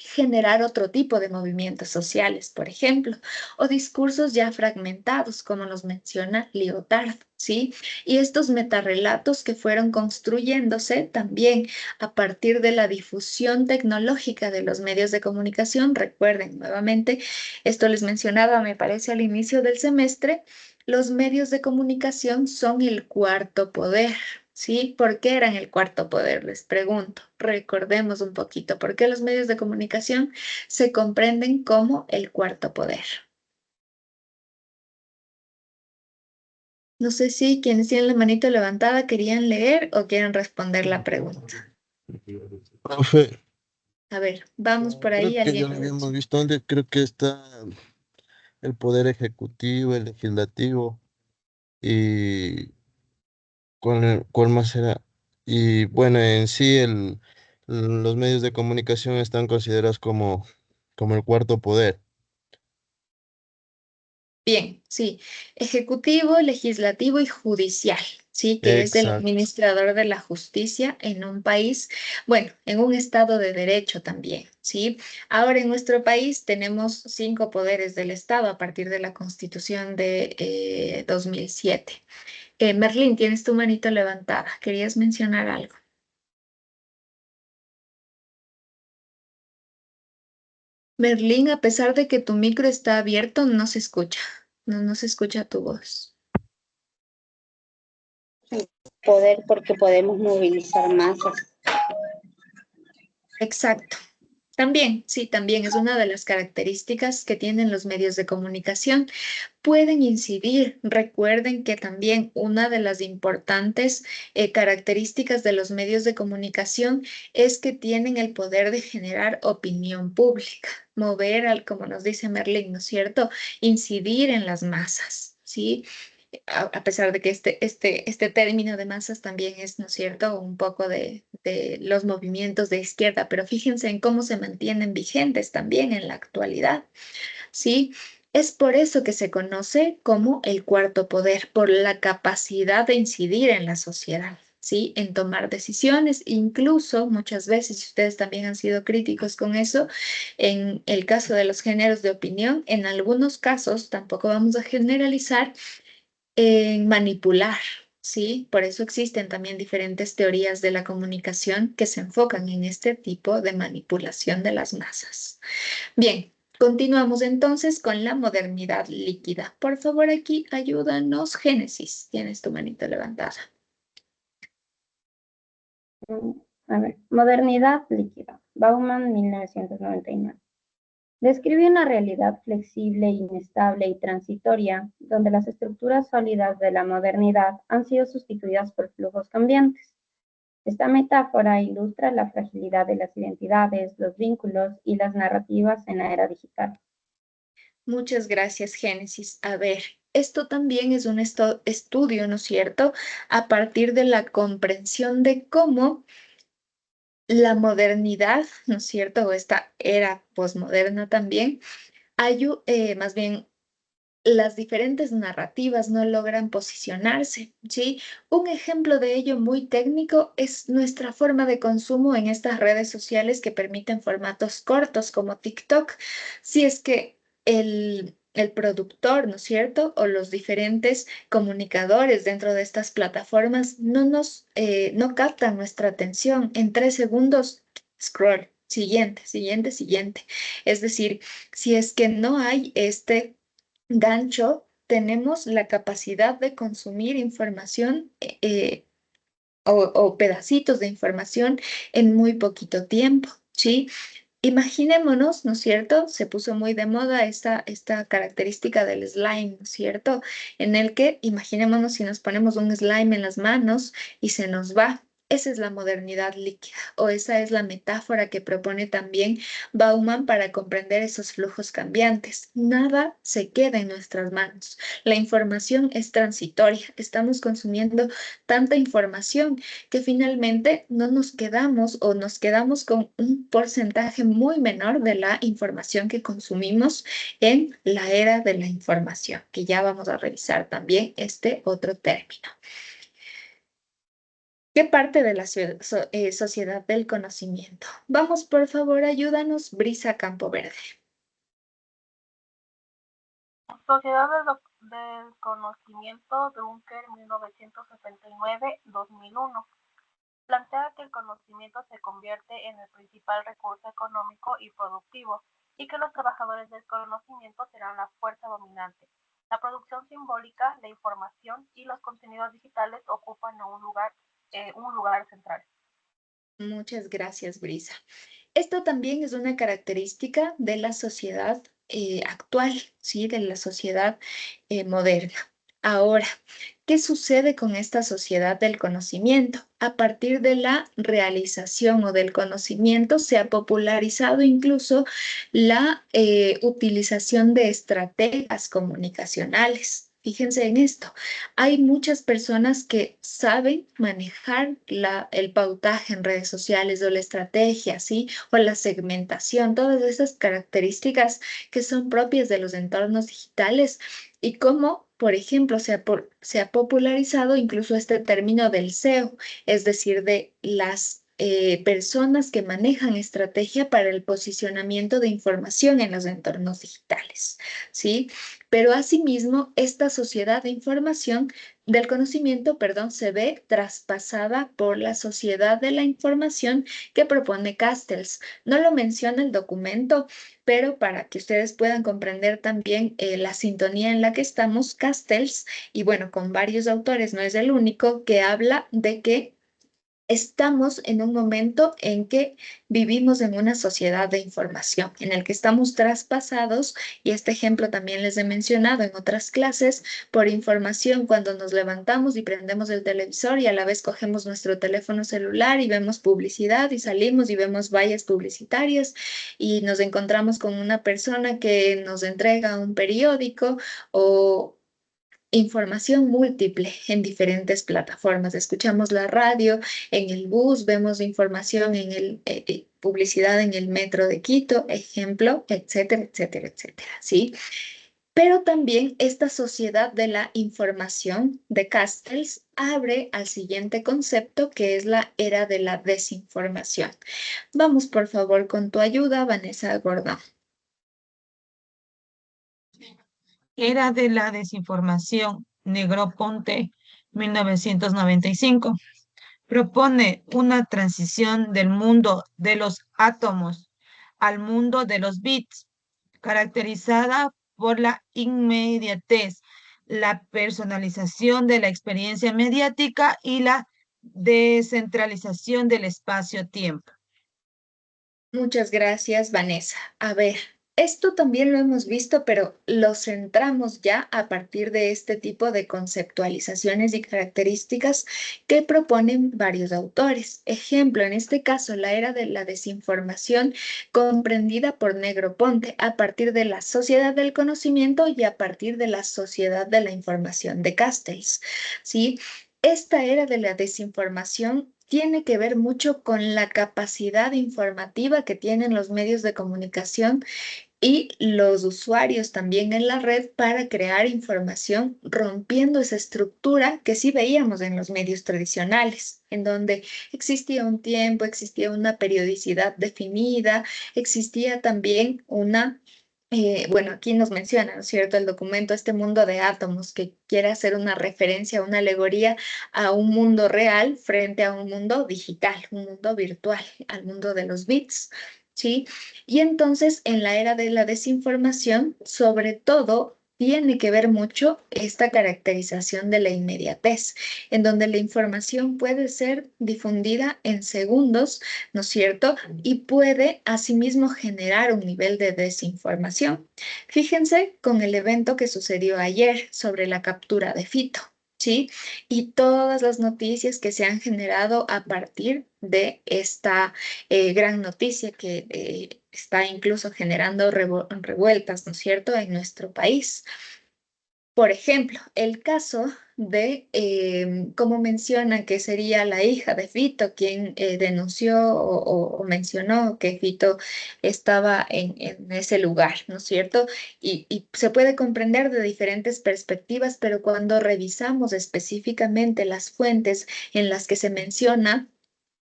S1: generar otro tipo de movimientos sociales, por ejemplo, o discursos ya fragmentados, como nos menciona Lyotard, ¿sí? Y estos metarrelatos que fueron construyéndose también a partir de la difusión tecnológica de los medios de comunicación. Recuerden, nuevamente, esto les mencionaba, me parece, al inicio del semestre, los medios de comunicación son el cuarto poder. ¿Sí? ¿Por qué eran el cuarto poder? Les pregunto. Recordemos un poquito por qué los medios de comunicación se comprenden como el cuarto poder. No sé si quienes tienen la manito levantada querían leer o quieren responder la pregunta.
S5: Profe,
S1: A ver, vamos por
S5: creo
S1: ahí.
S5: que ya lo habíamos visto antes, creo que está el poder ejecutivo, el legislativo y ¿cuál más era? Y bueno, en sí los medios de comunicación están considerados como el cuarto poder.
S1: Bien, sí. Ejecutivo, legislativo y judicial, ¿sí? Que es el
S5: Exacto.
S1: administrador de la justicia en un país, bueno, en un estado de derecho también, ¿sí? Ahora en nuestro país tenemos 5 poderes del Estado a partir de la Constitución de 2007. Merlín, tienes tu manito levantada. ¿Querías mencionar algo? Merlín, a pesar de que tu micro está abierto, no se escucha. No se escucha tu voz.
S3: Poder porque podemos movilizar masas.
S1: Exacto. También, sí, también es una de las características que tienen los medios de comunicación. Pueden incidir. Recuerden que también una de las importantes características de los medios de comunicación es que tienen el poder de generar opinión pública, mover, como nos dice Merlín, ¿no es cierto? Incidir en las masas, ¿sí? A pesar de que este término de masas también es, ¿no es cierto?, un poco de los movimientos de izquierda, pero fíjense en cómo se mantienen vigentes también en la actualidad, ¿sí? Es por eso que se conoce como el cuarto poder, por la capacidad de incidir en la sociedad, ¿sí? En tomar decisiones, incluso muchas veces, y ustedes también han sido críticos con eso, en el caso de los géneros de opinión, en algunos casos, tampoco vamos a generalizar, en manipular, ¿sí? Por eso existen también diferentes teorías de la comunicación que se enfocan en este tipo de manipulación de las masas. Bien, continuamos entonces con la modernidad líquida. Por favor, aquí ayúdanos, Génesis. Tienes tu manito levantada.
S3: A ver, modernidad líquida. Bauman, 1999. Describe una realidad flexible, inestable y transitoria, donde las estructuras sólidas de la modernidad han sido sustituidas por flujos cambiantes. Esta metáfora ilustra la fragilidad de las identidades, los vínculos y las narrativas en la era digital.
S1: Muchas gracias, Génesis. A ver, esto también es un estudio, ¿no es cierto? A partir de la comprensión de cómo la modernidad, ¿no es cierto? O esta era posmoderna también, más bien las diferentes narrativas no logran posicionarse, ¿sí? Un ejemplo de ello muy técnico es nuestra forma de consumo en estas redes sociales que permiten formatos cortos como TikTok. Si es que el productor, ¿no es cierto? O los diferentes comunicadores dentro de estas plataformas no captan nuestra atención. En 3 segundos, scroll, siguiente, siguiente, siguiente. Es decir, si es que no hay este gancho, tenemos la capacidad de consumir información o pedacitos de información en muy poquito tiempo, ¿sí? Imaginémonos, ¿no es cierto? Se puso muy de moda esta característica del slime, ¿no es cierto? En el que imaginémonos si nos ponemos un slime en las manos y se nos va. Esa es la modernidad líquida, o esa es la metáfora que propone también Bauman para comprender esos flujos cambiantes. Nada se queda en nuestras manos. La información es transitoria. Estamos consumiendo tanta información que finalmente no nos quedamos o nos quedamos con un porcentaje muy menor de la información que consumimos en la era de la información, que ya vamos a revisar también este otro término. ¿Qué parte de la sociedad del conocimiento? Vamos, por favor, ayúdanos, Brisa Campoverde.
S6: Sociedad del Conocimiento, Dunker, 1979-2001. Plantea que el conocimiento se convierte en el principal recurso económico y productivo y que los trabajadores del conocimiento serán la fuerza dominante. La producción simbólica, la información y los contenidos digitales ocupan un lugar central.
S1: Muchas gracias, Brisa. Esto también es una característica de la sociedad actual, ¿sí? De la sociedad moderna. Ahora, ¿qué sucede con esta sociedad del conocimiento? A partir de la realización o del conocimiento se ha popularizado incluso la utilización de estrategias comunicacionales. Fíjense en esto. Hay muchas personas que saben manejar el pautaje en redes sociales o la estrategia, ¿sí? O la segmentación, todas esas características que son propias de los entornos digitales y cómo, por ejemplo, se ha popularizado incluso este término del SEO, es decir, de las personas que manejan estrategia para el posicionamiento de información en los entornos digitales, ¿sí? Pero asimismo, esta sociedad de información, del conocimiento, perdón, se ve traspasada por la sociedad de la información que propone Castells. No lo menciona el documento, pero para que ustedes puedan comprender también la sintonía en la que estamos, Castells, y bueno, con varios autores, no es el único, que habla de que estamos en un momento en que vivimos en una sociedad de información, en el que estamos traspasados, y este ejemplo también les he mencionado en otras clases, por información cuando nos levantamos y prendemos el televisor y a la vez cogemos nuestro teléfono celular y vemos publicidad y salimos y vemos vallas publicitarias y nos encontramos con una persona que nos entrega un periódico o información múltiple en diferentes plataformas. Escuchamos la radio en el bus, vemos información en publicidad en el metro de Quito, ejemplo, etcétera, etcétera, etcétera, ¿sí? Pero también esta sociedad de la información de Castells abre al siguiente concepto, que es la era de la desinformación. Vamos, por favor, con tu ayuda, Vanessa Gordón.
S7: Era de la desinformación, Negroponte, 1995. Propone una transición del mundo de los átomos al mundo de los bits, caracterizada por la inmediatez, la personalización de la experiencia mediática y la descentralización del espacio-tiempo.
S1: Muchas gracias, Vanessa. A ver, esto también lo hemos visto, pero lo centramos ya a partir de este tipo de conceptualizaciones y características que proponen varios autores. Ejemplo, en este caso, la era de la desinformación comprendida por Negroponte a partir de la sociedad del conocimiento y a partir de la sociedad de la información de Castells, ¿sí? Esta era de la desinformación tiene que ver mucho con la capacidad informativa que tienen los medios de comunicación y los usuarios también en la red para crear información, rompiendo esa estructura que sí veíamos en los medios tradicionales, en donde existía un tiempo, existía una periodicidad definida, existía también una... bueno, aquí nos menciona, ¿no es cierto?, el documento, este mundo de átomos que quiere hacer una referencia, una alegoría a un mundo real frente a un mundo digital, un mundo virtual, al mundo de los bits, ¿sí? Y entonces en la era de la desinformación, sobre todo, tiene que ver mucho esta caracterización de la inmediatez, en donde la información puede ser difundida en segundos, ¿no es cierto? Y puede asimismo generar un nivel de desinformación. Fíjense con el evento que sucedió ayer sobre la captura de Fito. ¿Sí? Y todas las noticias que se han generado a partir de esta gran noticia que está incluso generando revueltas, ¿no es cierto?, en nuestro país. Por ejemplo, el caso de, como mencionan que sería la hija de Fito quien denunció o mencionó que Fito estaba en ese lugar, ¿no es cierto? Y se puede comprender de diferentes perspectivas, pero cuando revisamos específicamente las fuentes en las que se menciona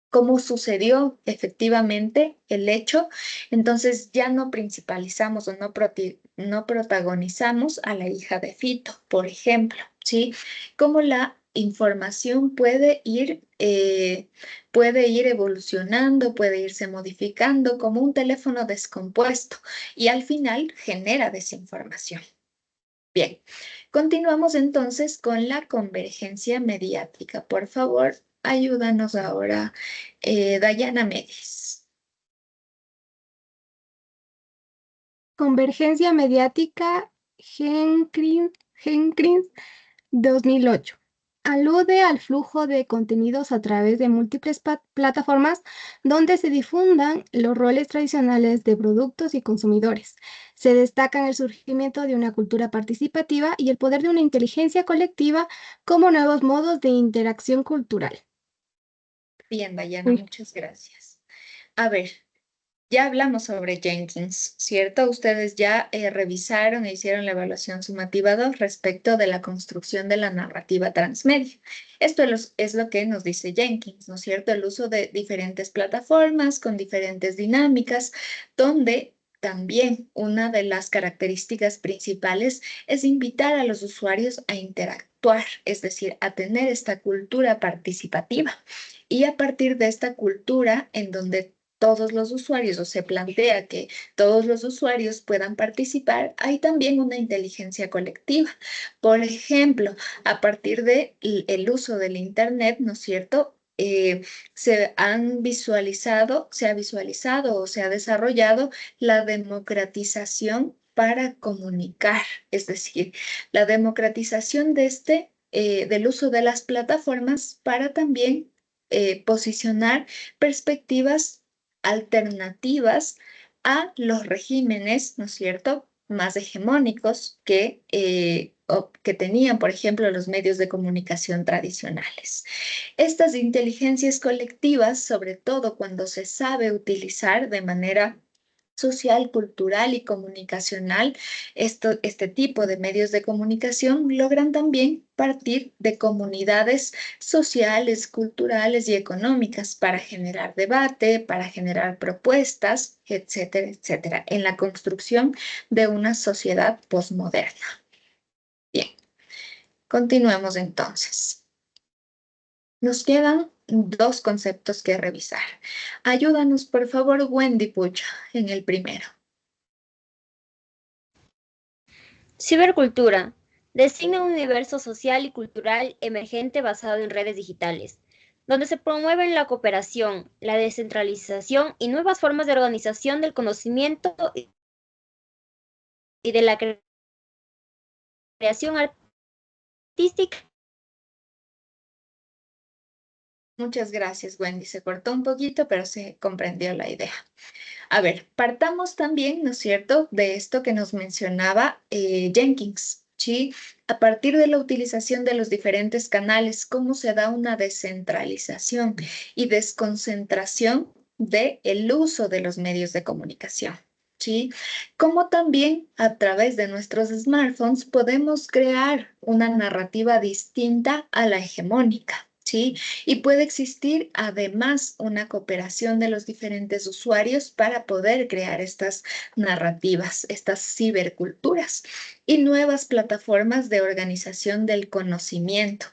S1: cómo sucedió efectivamente el hecho, entonces ya no principalizamos o no protagonizamos a la hija de Fito, por ejemplo, ¿sí? Cómo la información puede ir evolucionando, puede irse modificando como un teléfono descompuesto y al final genera desinformación. Bien, continuamos entonces con la convergencia mediática. Por favor, ayúdanos ahora, Dayana Medis.
S8: Convergencia mediática Jenkins 2008. Alude al flujo de contenidos a través de múltiples plataformas donde se difundan los roles tradicionales de productos y consumidores. Se destacan el surgimiento de una cultura participativa y el poder de una inteligencia colectiva como nuevos modos de interacción cultural.
S1: Bien, Dayana, muchas gracias. A ver, ya hablamos sobre Jenkins, ¿cierto? Ustedes ya revisaron e hicieron la evaluación sumativa 2 respecto de la construcción de la narrativa transmedia. Esto es lo que nos dice Jenkins, ¿no es cierto? El uso de diferentes plataformas con diferentes dinámicas, donde también una de las características principales es invitar a los usuarios a interactuar, es decir, a tener esta cultura participativa. Y a partir de esta cultura en donde todos los usuarios o se plantea que todos los usuarios puedan participar, hay también una inteligencia colectiva. Por ejemplo, a partir del uso del Internet, ¿no es cierto? Se ha visualizado o se ha desarrollado la democratización para comunicar, es decir, la democratización del uso de las plataformas para también posicionar perspectivas alternativas a los regímenes, ¿no es cierto?, más hegemónicos que tenían, por ejemplo, los medios de comunicación tradicionales. Estas inteligencias colectivas, sobre todo cuando se sabe utilizar de manera social, cultural y comunicacional, este tipo de medios de comunicación logran también partir de comunidades sociales, culturales y económicas para generar debate, para generar propuestas, etcétera, etcétera, en la construcción de una sociedad posmoderna. Bien, continuemos entonces. Nos quedan dos conceptos que revisar. Ayúdanos, por favor, Wendy Pucha, en el primero.
S9: Cibercultura. Designa un universo social y cultural emergente basado en redes digitales, donde se promueven la cooperación, la descentralización y nuevas formas de organización del conocimiento y de la creación artística.
S1: Muchas gracias, Wendy. Se cortó un poquito, pero se comprendió la idea. A ver, partamos también, ¿no es cierto?, de esto que nos mencionaba Jenkins, ¿sí? A partir de la utilización de los diferentes canales, cómo se da una descentralización y desconcentración del uso de los medios de comunicación, ¿sí? Como también a través de nuestros smartphones podemos crear una narrativa distinta a la hegemónica. ¿Sí? Y puede existir además una cooperación de los diferentes usuarios para poder crear estas narrativas, estas ciberculturas y nuevas plataformas de organización del conocimiento.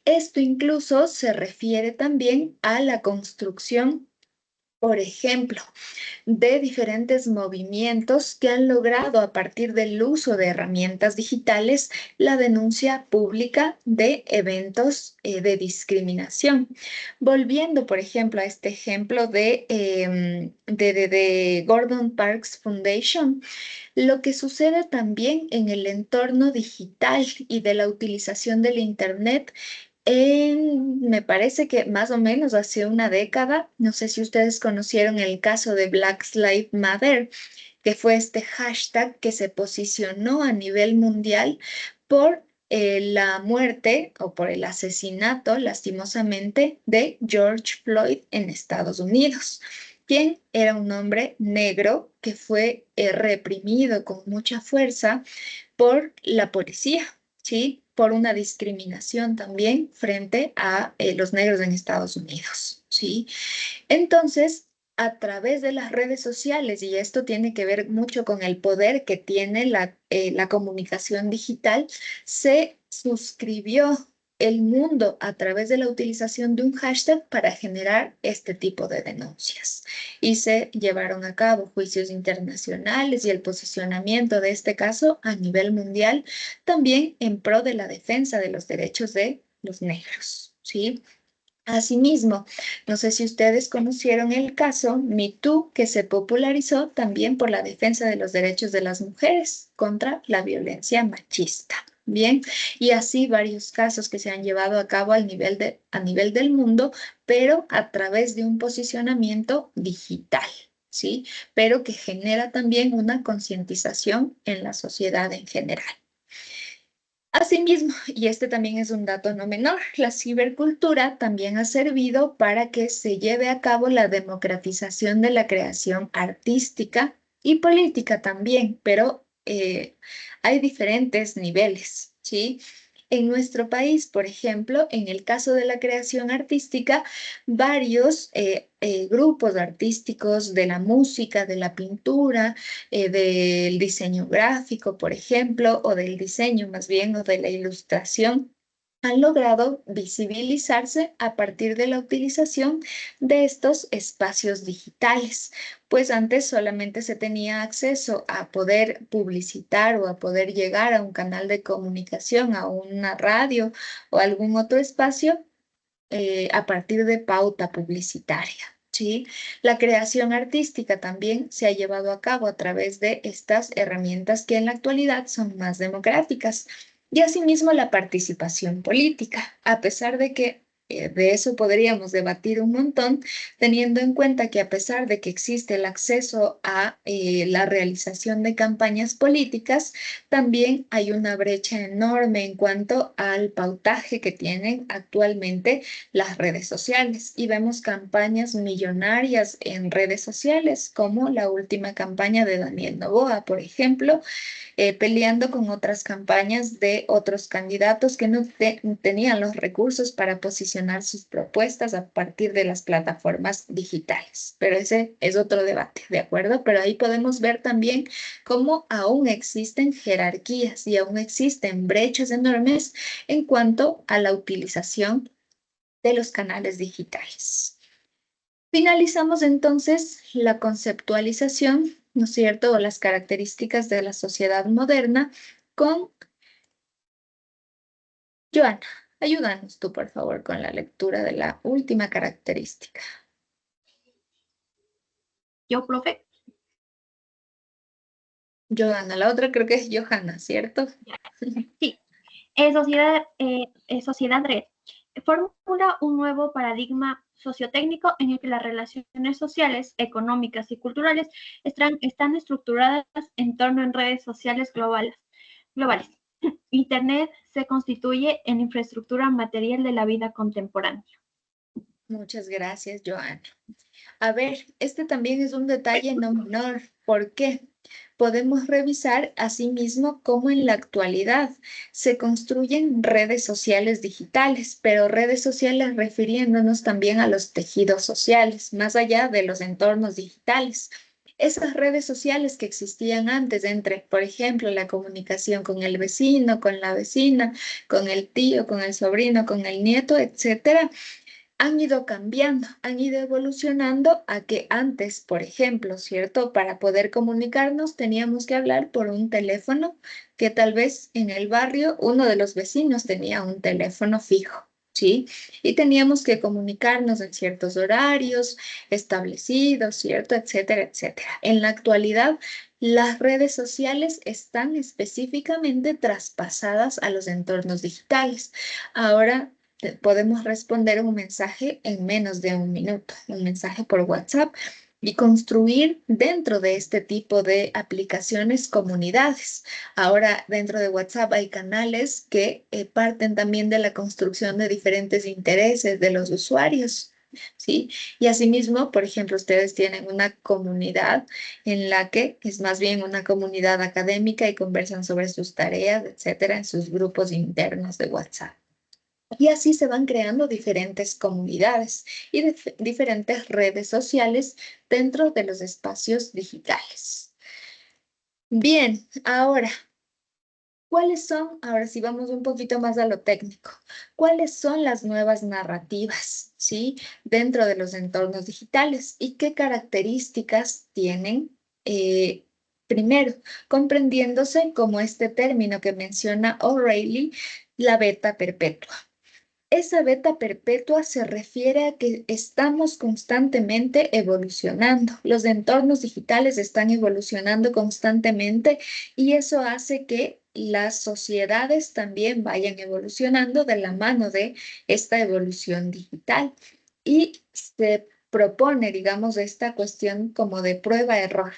S1: Esto incluso se refiere también a la construcción, por ejemplo, de diferentes movimientos que han logrado a partir del uso de herramientas digitales la denuncia pública de eventos de discriminación. Volviendo, por ejemplo, a este ejemplo de Gordon Parks Foundation, lo que sucede también en el entorno digital y de la utilización del Internet me parece que más o menos hace una década, no sé si ustedes conocieron el caso de Black Lives Matter, que fue este hashtag que se posicionó a nivel mundial por la muerte o por el asesinato, lastimosamente, de George Floyd en Estados Unidos, quien era un hombre negro que fue reprimido con mucha fuerza por la policía, ¿sí? Por una discriminación también frente a los negros en Estados Unidos, ¿sí? Entonces, a través de las redes sociales, y esto tiene que ver mucho con el poder que tiene la comunicación digital, se suscribió el mundo a través de la utilización de un hashtag para generar este tipo de denuncias. Y se llevaron a cabo juicios internacionales y el posicionamiento de este caso a nivel mundial, también en pro de la defensa de los derechos de los negros, ¿sí? Asimismo, no sé si ustedes conocieron el caso Me Too, que se popularizó también por la defensa de los derechos de las mujeres contra la violencia machista. Bien, y así varios casos que se han llevado a cabo a nivel del mundo, pero a través de un posicionamiento digital, ¿sí? Pero que genera también una concientización en la sociedad en general. Asimismo, y este también es un dato no menor, la cibercultura también ha servido para que se lleve a cabo la democratización de la creación artística y política también, pero hay diferentes niveles, ¿sí? En nuestro país, por ejemplo, en el caso de la creación artística, varios grupos artísticos de la música, de la pintura, del diseño gráfico, por ejemplo, o del diseño más bien, o de la ilustración, han logrado visibilizarse a partir de la utilización de estos espacios digitales, pues antes solamente se tenía acceso a poder publicitar o a poder llegar a un canal de comunicación, a una radio o algún otro espacio a partir de pauta publicitaria. ¿Sí? La creación artística también se ha llevado a cabo a través de estas herramientas que en la actualidad son más democráticas. Y asimismo la participación política, a pesar de que de eso podríamos debatir un montón, teniendo en cuenta que a pesar de que existe el acceso a la realización de campañas políticas, también hay una brecha enorme en cuanto al pautaje que tienen actualmente las redes sociales. Y vemos campañas millonarias en redes sociales, como la última campaña de Daniel Noboa, por ejemplo, peleando con otras campañas de otros candidatos que no tenían los recursos para posicionar sus propuestas a partir de las plataformas digitales. Pero ese es otro debate, ¿de acuerdo? Pero ahí podemos ver también cómo aún existen jerarquías y aún existen brechas enormes en cuanto a la utilización de los canales digitales. Finalizamos entonces la conceptualización, ¿no es cierto?, o las características de la sociedad moderna con Joana. Ayúdanos tú, por favor, con la lectura de la última característica.
S6: Yo, profe.
S1: Joana, la otra creo que es Johanna, ¿cierto?
S6: Sí. Sociedad Red formula un nuevo paradigma sociotécnico en el que las relaciones sociales, económicas y culturales están estructuradas en torno a redes sociales globales. Internet se constituye en infraestructura material de la vida contemporánea.
S1: Muchas gracias, Joana. A ver, este también es un detalle no menor. ¿Por qué? Podemos revisar asimismo cómo en la actualidad se construyen redes sociales digitales, pero redes sociales refiriéndonos también a los tejidos sociales, más allá de los entornos digitales. Esas redes sociales que existían antes entre, por ejemplo, la comunicación con el vecino, con la vecina, con el tío, con el sobrino, con el nieto, etcétera, han ido cambiando, han ido evolucionando a que antes, por ejemplo, ¿cierto? Para poder comunicarnos teníamos que hablar por un teléfono que tal vez en el barrio uno de los vecinos tenía un teléfono fijo, ¿sí? Y teníamos que comunicarnos en ciertos horarios establecidos, ¿cierto? Etcétera, etcétera. En la actualidad, las redes sociales están específicamente traspasadas a los entornos digitales. Ahora podemos responder un mensaje en menos de un minuto, un mensaje por WhatsApp, y construir dentro de este tipo de aplicaciones comunidades. Ahora dentro de WhatsApp hay canales que parten también de la construcción de diferentes intereses de los usuarios, ¿sí? Y asimismo, por ejemplo, ustedes tienen una comunidad en la que es más bien una comunidad académica y conversan sobre sus tareas, etcétera, en sus grupos internos de WhatsApp. Y así se van creando diferentes comunidades y diferentes redes sociales dentro de los espacios digitales. Bien, ahora, ¿cuáles son? Ahora sí vamos un poquito más a lo técnico. ¿Cuáles son las nuevas narrativas, sí, dentro de los entornos digitales y qué características tienen? Primero, comprendiéndose como este término que menciona O'Reilly, la beta perpetua. Esa beta perpetua se refiere a que estamos constantemente evolucionando. Los entornos digitales están evolucionando constantemente y eso hace que las sociedades también vayan evolucionando de la mano de esta evolución digital. Y se propone, digamos, esta cuestión como de prueba-error.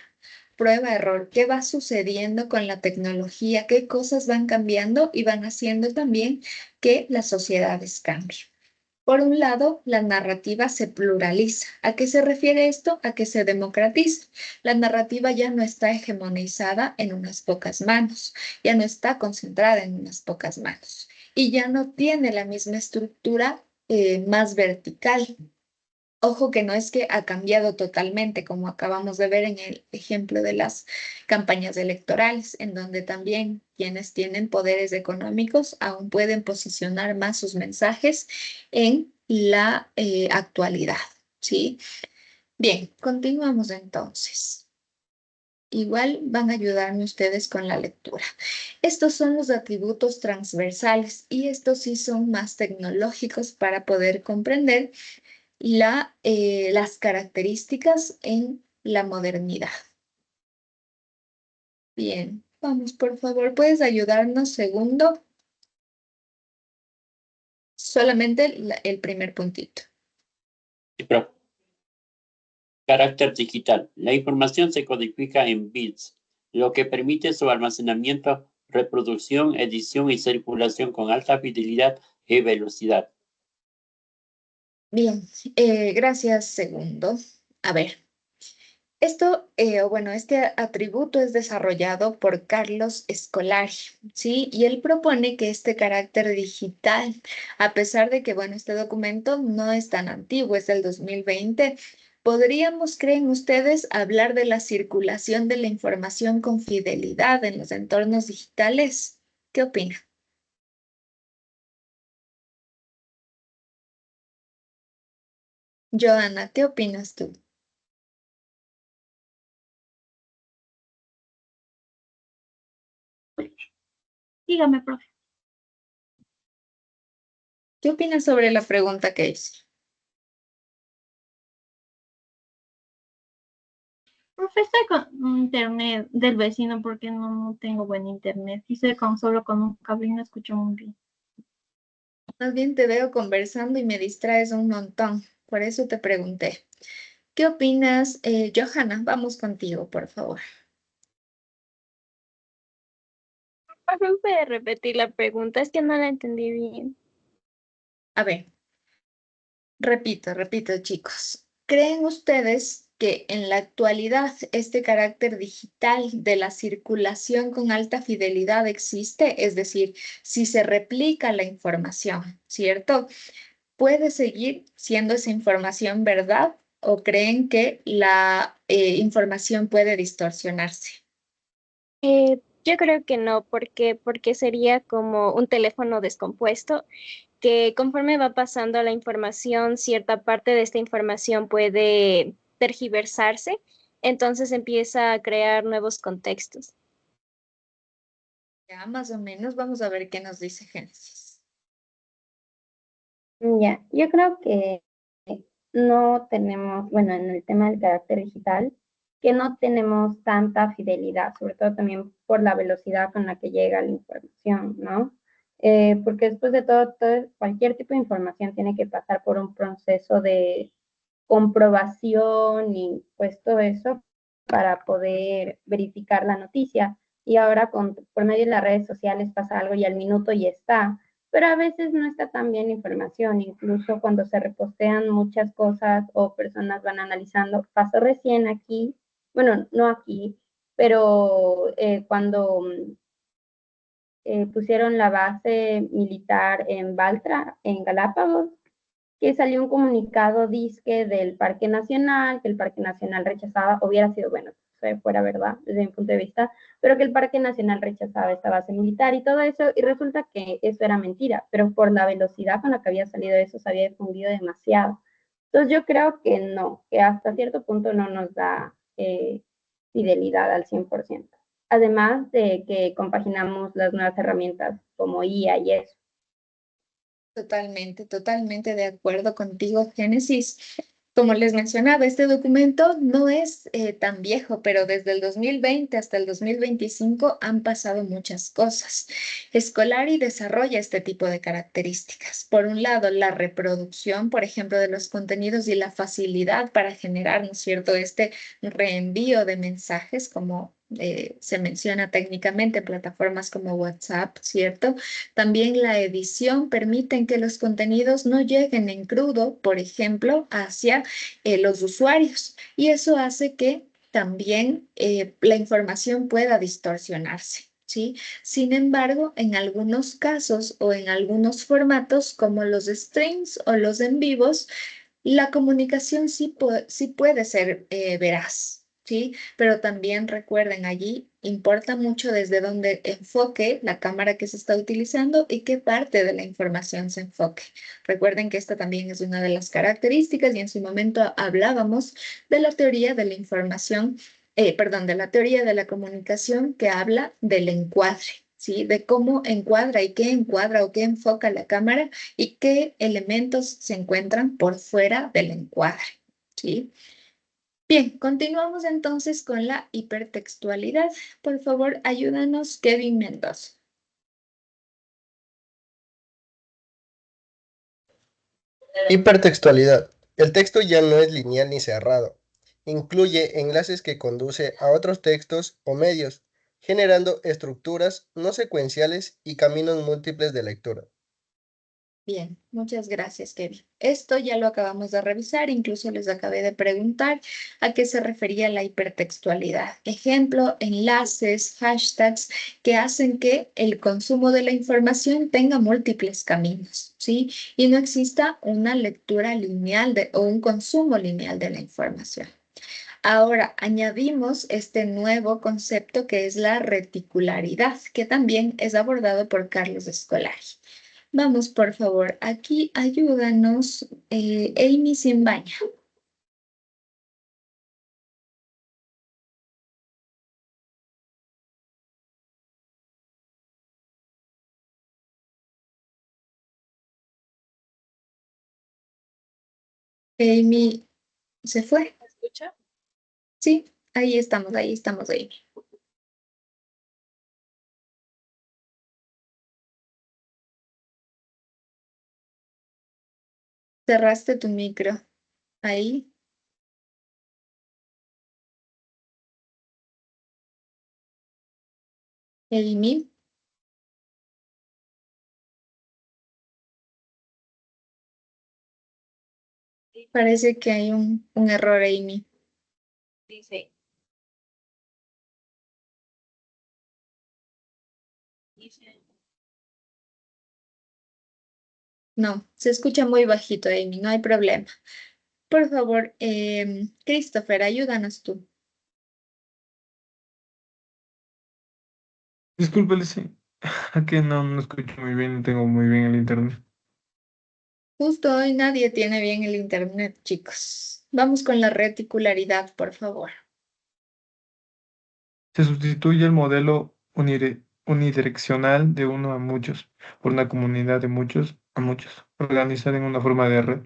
S1: Prueba-error, ¿qué va sucediendo con la tecnología? ¿Qué cosas van cambiando y van haciendo también que las sociedades cambien? Por un lado, la narrativa se pluraliza. ¿A qué se refiere esto? A que se democratiza. La narrativa ya no está hegemonizada en unas pocas manos, ya no está concentrada en unas pocas manos y ya no tiene la misma estructura más vertical. Ojo que no es que ha cambiado totalmente, como acabamos de ver en el ejemplo de las campañas electorales, en donde también quienes tienen poderes económicos aún pueden posicionar más sus mensajes en la actualidad, ¿sí? Bien, continuamos entonces. Igual van a ayudarme ustedes con la lectura. Estos son los atributos transversales y estos sí son más tecnológicos para poder comprender las características en la modernidad. Bien, vamos, por favor, ¿puedes ayudarnos, segundo? Solamente el primer puntito.
S10: Sí, profe. Carácter digital. La información se codifica en bits, lo que permite su almacenamiento, reproducción, edición y circulación con alta fidelidad y velocidad.
S1: Bien, gracias, segundo. A ver, este atributo es desarrollado por Carlos Scolari, ¿sí? Y él propone que este carácter digital, a pesar de que, bueno, este documento no es tan antiguo, es del 2020, ¿podríamos, creen ustedes, hablar de la circulación de la información con fidelidad en los entornos digitales? ¿Qué opina? Joana, ¿qué opinas tú?
S2: Dígame, profe.
S1: ¿Qué opinas sobre la pregunta que hice?
S2: Profe, estoy con internet del vecino porque no tengo buen internet. Y estoy solo con un cable y no escucho muy bien.
S1: Más bien te veo conversando y me distraes un montón. Por eso te pregunté. ¿Qué opinas, Johanna? Vamos contigo, por favor.
S9: ¿Me puede repetir la pregunta? Es que no la entendí bien.
S1: A ver, repito, chicos. ¿Creen ustedes que en la actualidad este carácter digital de la circulación con alta fidelidad existe? Es decir, si se replica la información, ¿cierto? ¿Puede seguir siendo esa información verdad o creen que la información puede distorsionarse?
S9: Yo creo que no, porque sería como un teléfono descompuesto, que conforme va pasando la información, cierta parte de esta información puede tergiversarse, entonces empieza a crear nuevos contextos.
S1: Ya, más o menos, vamos a ver qué nos dice Génesis.
S3: Ya, yo creo que no tenemos, bueno, en el tema del carácter digital, que no tenemos tanta fidelidad, sobre todo también por la velocidad con la que llega la información, ¿no? Porque después de todo, cualquier tipo de información tiene que pasar por un proceso de comprobación y pues todo eso para poder verificar la noticia. Y ahora por medio de las redes sociales pasa algo y al minuto ya está, pero a veces no está tan bien la información, incluso cuando se repostean muchas cosas o personas van analizando. Pasó recién aquí, bueno, no aquí, pero cuando pusieron la base militar en Baltra, en Galápagos, que salió un comunicado disque del Parque Nacional, que el Parque Nacional rechazaba, hubiera sido bueno, si fuera verdad desde mi punto de vista, pero que el Parque Nacional rechazaba esta base militar y todo eso, y resulta que eso era mentira, pero por la velocidad con la que había salido eso se había difundido demasiado. Entonces yo creo que no, que hasta cierto punto no nos da fidelidad al 100%. Además de que compaginamos las nuevas herramientas como IA y eso.
S1: Totalmente de acuerdo contigo, Génesis. Como les mencionaba, este documento no es tan viejo, pero desde el 2020 hasta el 2025 han pasado muchas cosas. Scolari desarrolla este tipo de características. Por un lado, la reproducción, por ejemplo, de los contenidos y la facilidad para generar, ¿no es cierto?, este reenvío de mensajes, como se menciona técnicamente en plataformas como WhatsApp, ¿cierto? También la edición permite que los contenidos no lleguen en crudo, por ejemplo, hacia los usuarios. Y eso hace que también la información pueda distorsionarse, ¿sí? Sin embargo, en algunos casos o en algunos formatos, como los streams o los en vivos, la comunicación sí puede ser veraz, ¿sí? Pero también recuerden, allí importa mucho desde dónde enfoque la cámara que se está utilizando y qué parte de la información se enfoque. Recuerden que esta también es una de las características y en su momento hablábamos de la teoría de la información, de la teoría de la comunicación que habla del encuadre. ¿Sí? De cómo encuadra y qué encuadra o qué enfoca la cámara y qué elementos se encuentran por fuera del encuadre, ¿sí? Bien, continuamos entonces con la hipertextualidad. Por favor, ayúdanos, Kevin Mendoza.
S11: Hipertextualidad. El texto ya no es lineal ni cerrado. Incluye enlaces que conduce a otros textos o medios, generando estructuras no secuenciales y caminos múltiples de lectura.
S1: Bien, muchas gracias, Kevin. Esto ya lo acabamos de revisar, incluso les acabé de preguntar a qué se refería la hipertextualidad. Ejemplo, enlaces, hashtags que hacen que el consumo de la información tenga múltiples caminos, ¿sí? Y no exista una lectura lineal o un consumo lineal de la información. Ahora añadimos este nuevo concepto que es la reticularidad, que también es abordado por Carlos Escolari. Vamos, por favor, aquí ayúdanos, Amy Simbaña. Amy, ¿se fue?
S12: ¿Me escucha?
S1: Sí, ahí estamos, Amy. Cerraste tu micro. Ahí. Amy. Parece que hay un error, Amy.
S12: Dice.
S1: No, se escucha muy bajito, Amy, no hay problema. Por favor, Christopher, ayúdanos tú.
S13: Disculpe, sí. Que no escucho muy bien, no tengo muy bien el internet.
S1: Justo hoy nadie tiene bien el internet, chicos. Vamos con la reticularidad, por favor.
S13: Se sustituye el modelo unidireccional de uno a muchos por una comunidad de muchos a muchos, organizada en una forma de red.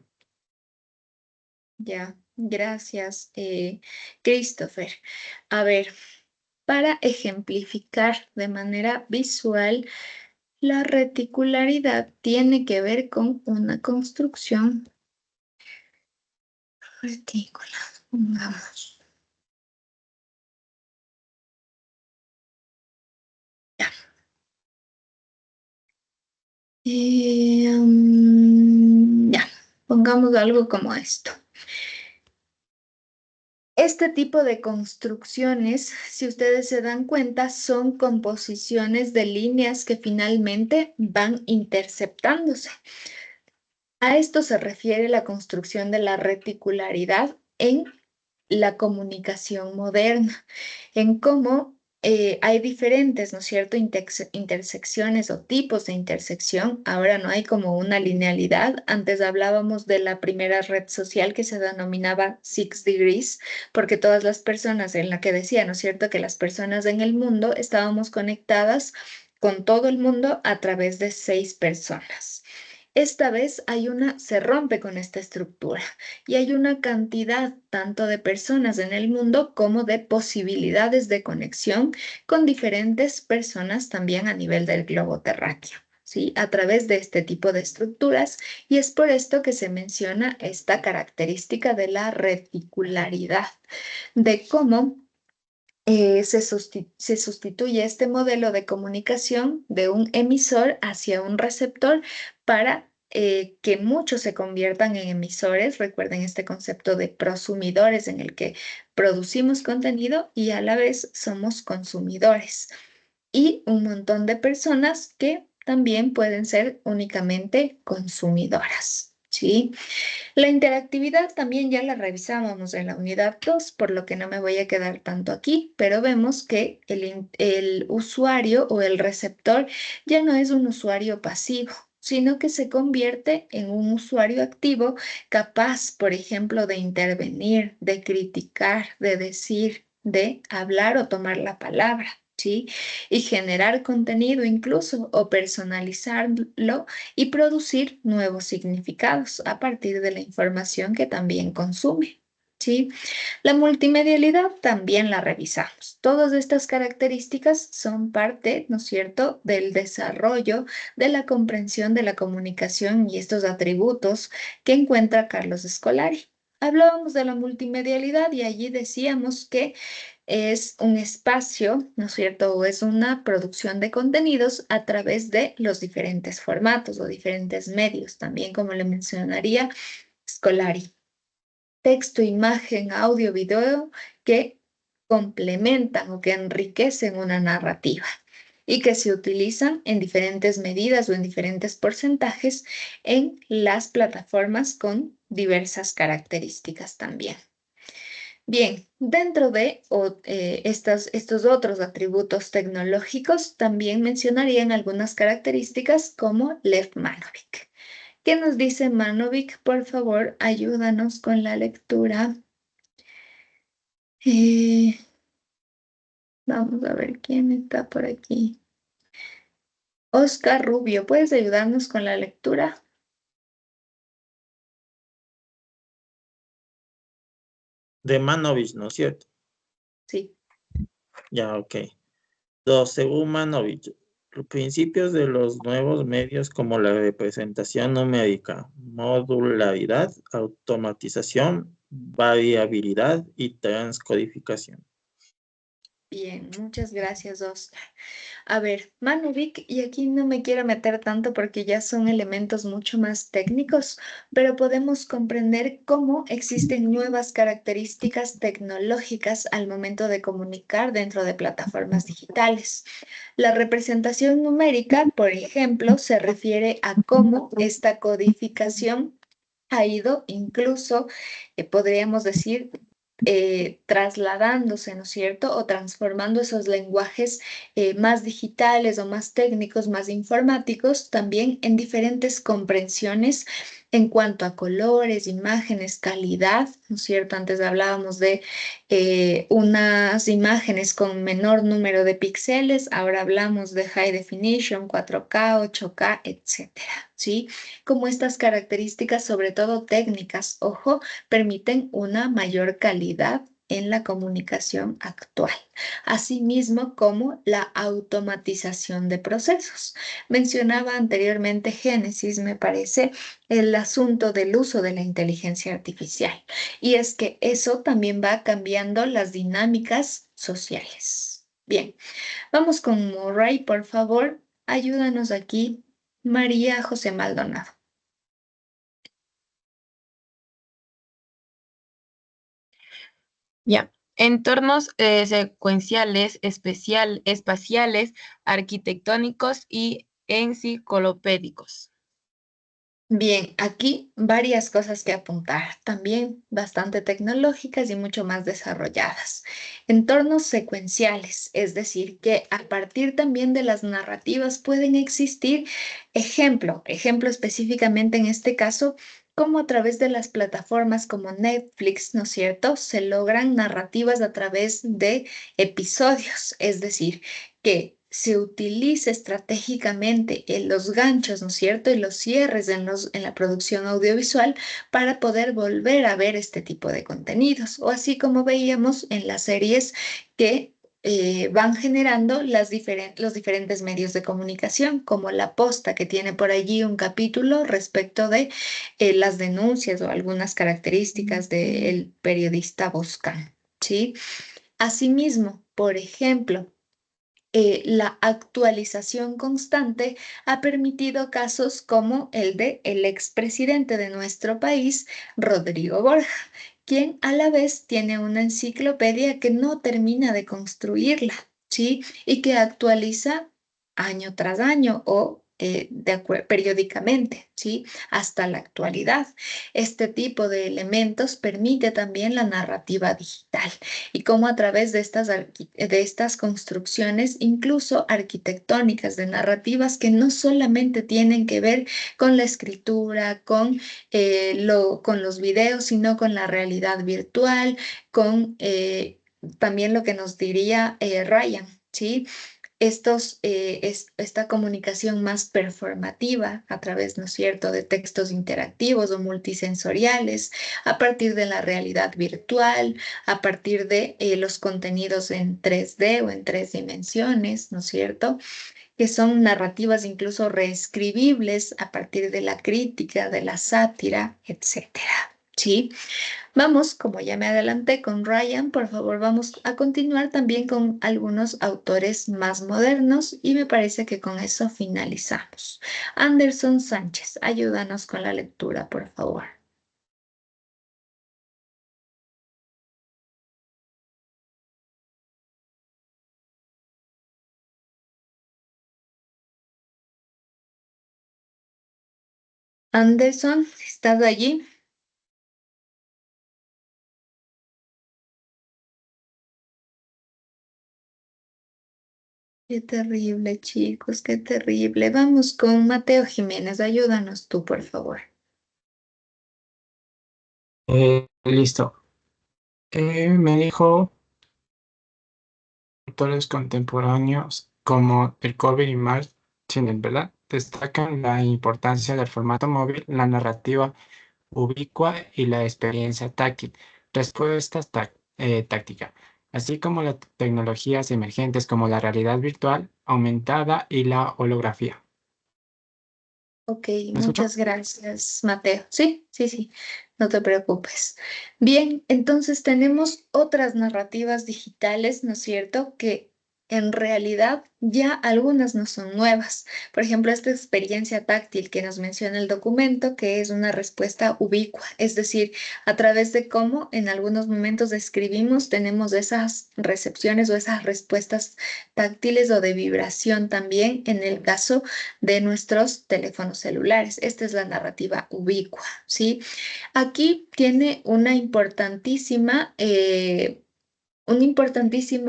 S1: Ya, gracias, Christopher. A ver, para ejemplificar de manera visual, la reticularidad tiene que ver con una construcción retícula, pongamos. Ya. Ya, pongamos algo como esto. Este tipo de construcciones, si ustedes se dan cuenta, son composiciones de líneas que finalmente van interceptándose. A esto se refiere la construcción de la reticularidad en la comunicación moderna, en cómo hay diferentes, ¿no es cierto?, intersecciones o tipos de intersección. Ahora no hay como una linealidad. Antes hablábamos de la primera red social que se denominaba Six Degrees, porque todas las personas en la que decía, ¿no es cierto?, que las personas en el mundo estábamos conectadas con todo el mundo a través de 6 personas. Esta vez se rompe con esta estructura y hay una cantidad tanto de personas en el mundo como de posibilidades de conexión con diferentes personas también a nivel del globo terráqueo, ¿sí? A través de este tipo de estructuras, y es por esto que se menciona esta característica de la reticularidad, de cómo se sustituye este modelo de comunicación de un emisor hacia un receptor para que muchos se conviertan en emisores. Recuerden este concepto de prosumidores en el que producimos contenido y a la vez somos consumidores. Y un montón de personas que también pueden ser únicamente consumidoras, ¿sí? La interactividad también ya la revisábamos en la unidad 2, por lo que no me voy a quedar tanto aquí, pero vemos que el usuario o el receptor ya no es un usuario pasivo, sino que se convierte en un usuario activo capaz, por ejemplo, de intervenir, de criticar, de decir, de hablar o tomar la palabra, ¿sí? Y generar contenido incluso o personalizarlo y producir nuevos significados a partir de la información que también consume. ¿sí? La multimedialidad también la revisamos. Todas estas características son parte, ¿no es cierto?, del desarrollo de la comprensión de la comunicación y estos atributos que encuentra Carlos Scolari. Hablábamos de la multimedialidad y allí decíamos que es un espacio, ¿no es cierto?, o es una producción de contenidos a través de los diferentes formatos o diferentes medios, también como le mencionaría Scolari. Texto, imagen, audio, video que complementan o que enriquecen una narrativa y que se utilizan en diferentes medidas o en diferentes porcentajes en las plataformas con diversas características también. Bien, dentro de estos otros atributos tecnológicos, también mencionarían algunas características como Lev Manovic. ¿Qué nos dice Manovic? Por favor, ayúdanos con la lectura. Vamos a ver quién está por aquí. Oscar Rubio, ¿puedes ayudarnos con la lectura?
S12: De Manovich, ¿no es cierto?
S1: Sí.
S12: Ya, ok. 2. Según Manovich, los principios de los nuevos medios como la representación numérica, modularidad, automatización, variabilidad y transcodificación.
S1: Bien, muchas gracias, Oscar. A ver, Manovic, y aquí no me quiero meter tanto porque ya son elementos mucho más técnicos, pero podemos comprender cómo existen nuevas características tecnológicas al momento de comunicar dentro de plataformas digitales. La representación numérica, por ejemplo, se refiere a cómo esta codificación ha ido incluso, podríamos decir, trasladándose, ¿no es cierto? O transformando esos lenguajes más digitales o más técnicos, más informáticos, también en diferentes comprensiones en cuanto a colores, imágenes, calidad, ¿no es cierto? Antes hablábamos de unas imágenes con menor número de píxeles, ahora hablamos de high definition, 4K, 8K, etcétera, ¿sí? Como estas características, sobre todo técnicas, ojo, permiten una mayor calidad en la comunicación actual, asimismo como la automatización de procesos. Mencionaba anteriormente Génesis, me parece, el asunto del uso de la inteligencia artificial, y es que eso también va cambiando las dinámicas sociales. Bien, vamos con Murray, por favor, ayúdanos aquí, María José Maldonado.
S14: Ya. Entornos secuenciales, espaciales, arquitectónicos y enciclopédicos.
S1: Bien, aquí varias cosas que apuntar, también bastante tecnológicas y mucho más desarrolladas. Entornos secuenciales, es decir, que a partir también de las narrativas pueden existir ejemplo específicamente en este caso, como a través de las plataformas como Netflix, ¿no es cierto? Se logran narrativas a través de episodios, es decir, que se utiliza estratégicamente en los ganchos, ¿no es cierto? Y los cierres en la producción audiovisual para poder volver a ver este tipo de contenidos. O así como veíamos en las series que van generando los diferentes medios de comunicación, como La Posta, que tiene por allí un capítulo respecto de las denuncias o algunas características del periodista Boscan, ¿sí? Asimismo, por ejemplo, la actualización constante ha permitido casos como el de el expresidente de nuestro país, Rodrigo Borja, quien a la vez tiene una enciclopedia que no termina de construirla, ¿sí? Y que actualiza año tras año o periódicamente, ¿sí? Hasta la actualidad. Este tipo de elementos permite también la narrativa digital y cómo a través de estas construcciones, incluso arquitectónicas, de narrativas que no solamente tienen que ver con la escritura, con los videos, sino con la realidad virtual, con también lo que nos diría Ryan, ¿sí? esta comunicación más performativa a través, ¿no es cierto?, de textos interactivos o multisensoriales, a partir de la realidad virtual, a partir de los contenidos en 3D o en 3 dimensiones, ¿no es cierto?, que son narrativas incluso reescribibles a partir de la crítica, de la sátira, etcétera. ¿Sí? Vamos, como ya me adelanté con Ryan, por favor, vamos a continuar también con algunos autores más modernos y me parece que con eso finalizamos. Anderson Sánchez, ayúdanos con la lectura, por favor. Anderson, ¿estás allí? Qué terrible, chicos, qué terrible. Vamos con Mateo Jiménez, ayúdanos tú, por favor.
S15: Listo. Me dijo autores contemporáneos como el cover y Mark Twain, ¿verdad? Destacan la importancia del formato móvil, la narrativa ubicua y la experiencia táctil. Respuestas táctica, así como las tecnologías emergentes como la realidad virtual aumentada y la holografía.
S1: Ok,
S15: ¿Me escuchó?
S1: muchas gracias, Mateo. Sí, sí, sí, no te preocupes. Bien, entonces tenemos otras narrativas digitales, ¿no es cierto? Que en realidad ya algunas no son nuevas. Por ejemplo, esta experiencia táctil que nos menciona el documento, que es una respuesta ubicua, es decir, a través de cómo en algunos momentos escribimos, tenemos esas recepciones o esas respuestas táctiles o de vibración también en el caso de nuestros teléfonos celulares. Esta es la narrativa ubicua, ¿sí? Aquí tiene un importantísimo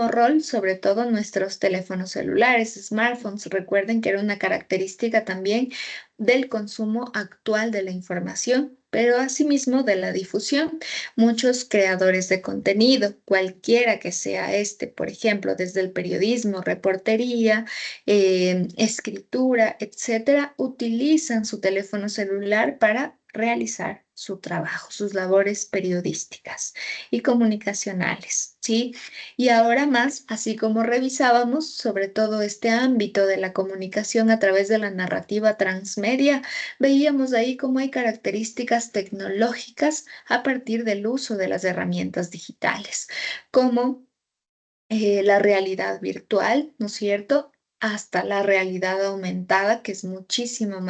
S1: rol, sobre todo nuestros teléfonos celulares, smartphones. Recuerden que era una característica también del consumo actual de la información, pero asimismo de la difusión. Muchos creadores de contenido, cualquiera que sea este, por ejemplo, desde el periodismo, reportería, escritura, etcétera, utilizan su teléfono celular para realizar su trabajo, sus labores periodísticas y comunicacionales, ¿sí? Y ahora más, así como revisábamos sobre todo este ámbito de la comunicación a través de la narrativa transmedia, veíamos ahí cómo hay características tecnológicas a partir del uso de las herramientas digitales, como la realidad virtual, ¿no es cierto? Hasta la realidad aumentada, que es muchísimo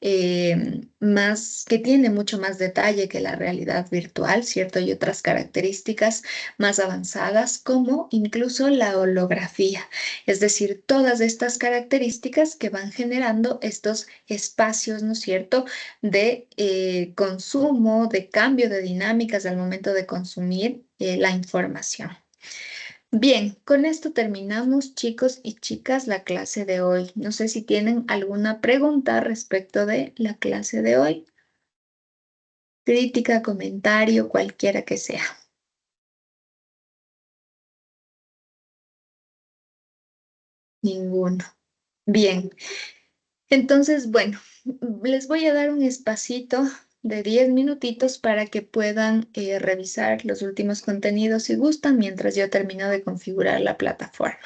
S1: que tiene mucho más detalle que la realidad virtual, ¿cierto? Y otras características más avanzadas, como incluso la holografía. Es decir, todas estas características que van generando estos espacios, ¿no es cierto?, de consumo, de cambio de dinámicas al momento de consumir la información. Bien, con esto terminamos, chicos y chicas, la clase de hoy. No sé si tienen alguna pregunta respecto de la clase de hoy. Crítica, comentario, cualquiera que sea. Ninguno. Bien, entonces, bueno, les voy a dar un espacito de 10 minutitos para que puedan revisar los últimos contenidos si gustan, mientras yo termino de configurar la plataforma.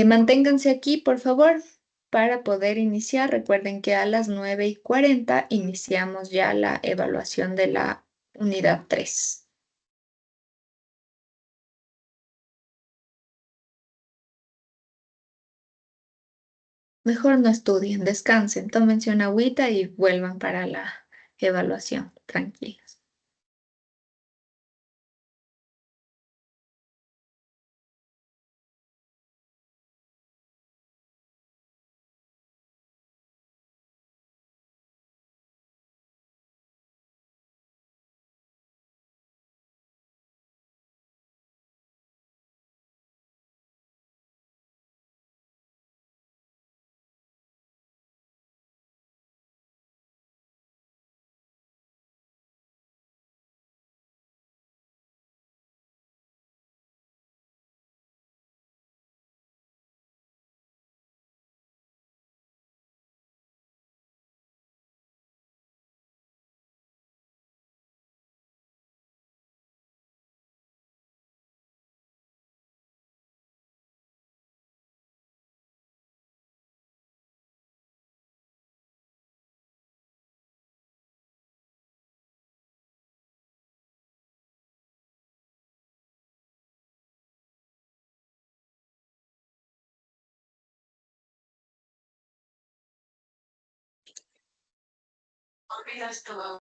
S1: Manténganse aquí, por favor, para poder iniciar. Recuerden que a las 9:40 iniciamos ya la evaluación de la unidad 3. Mejor no estudien, descansen, tómense una agüita y vuelvan para la evaluación, tranquilos.
S16: Olvidas todo.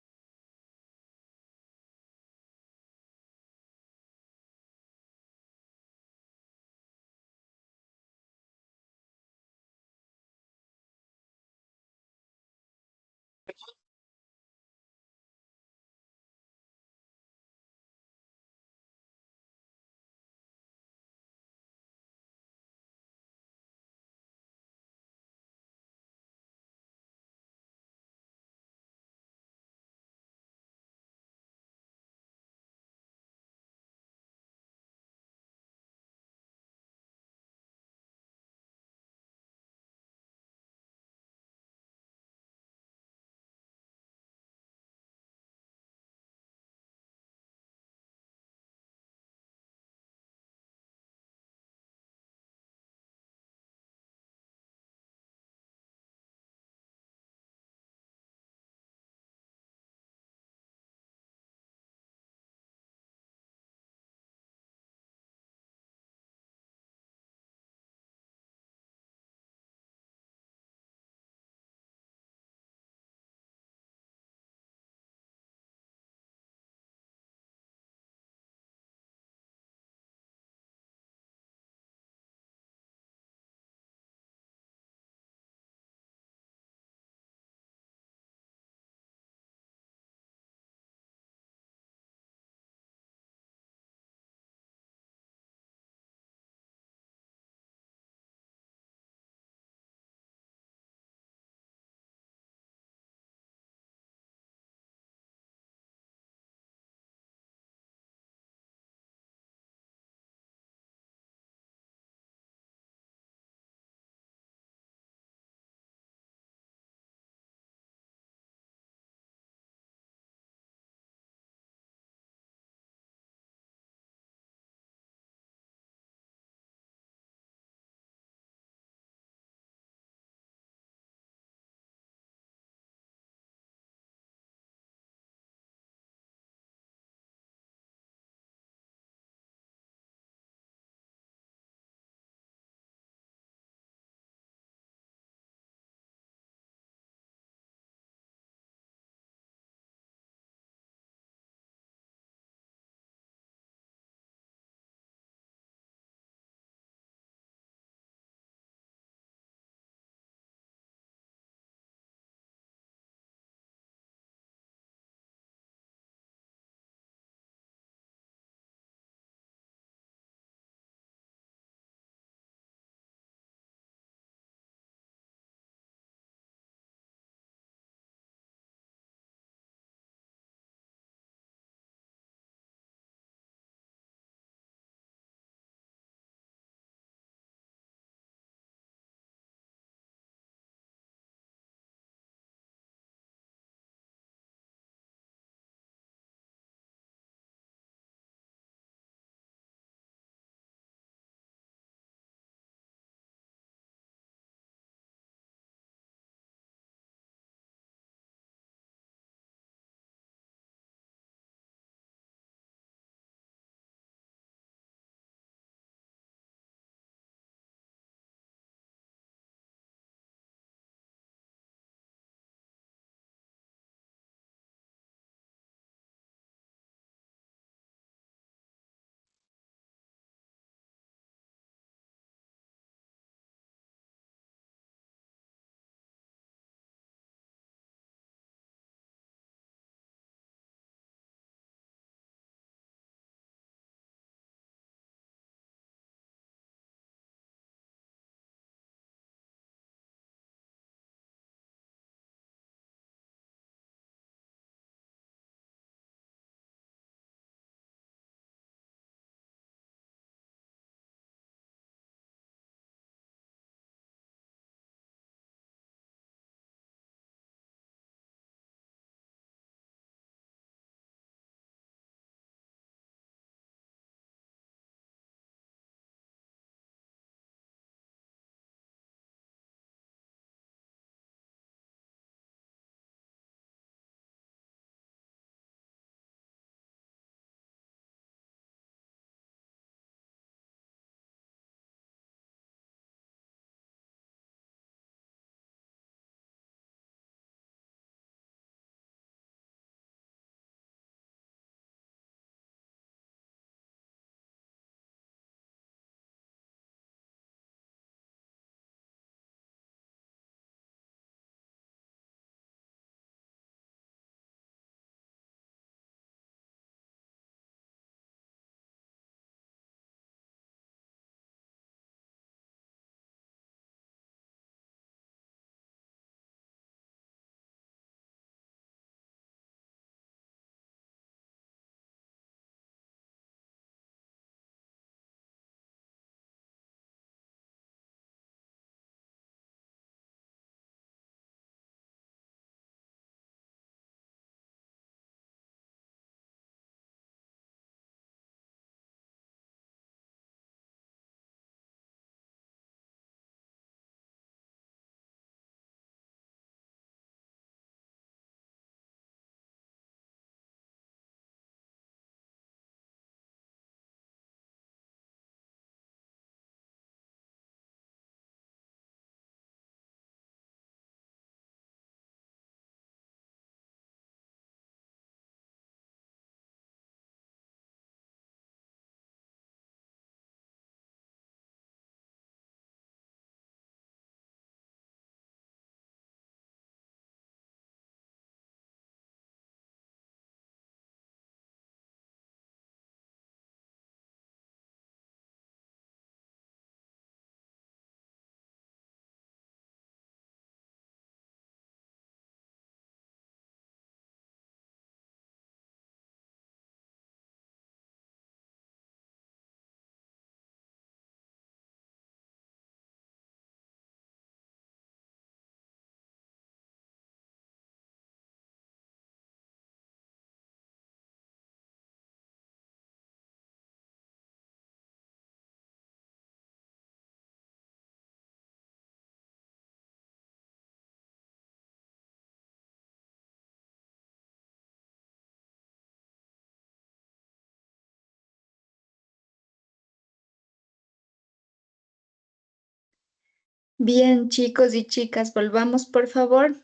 S1: Bien, chicos y chicas, volvamos por favor.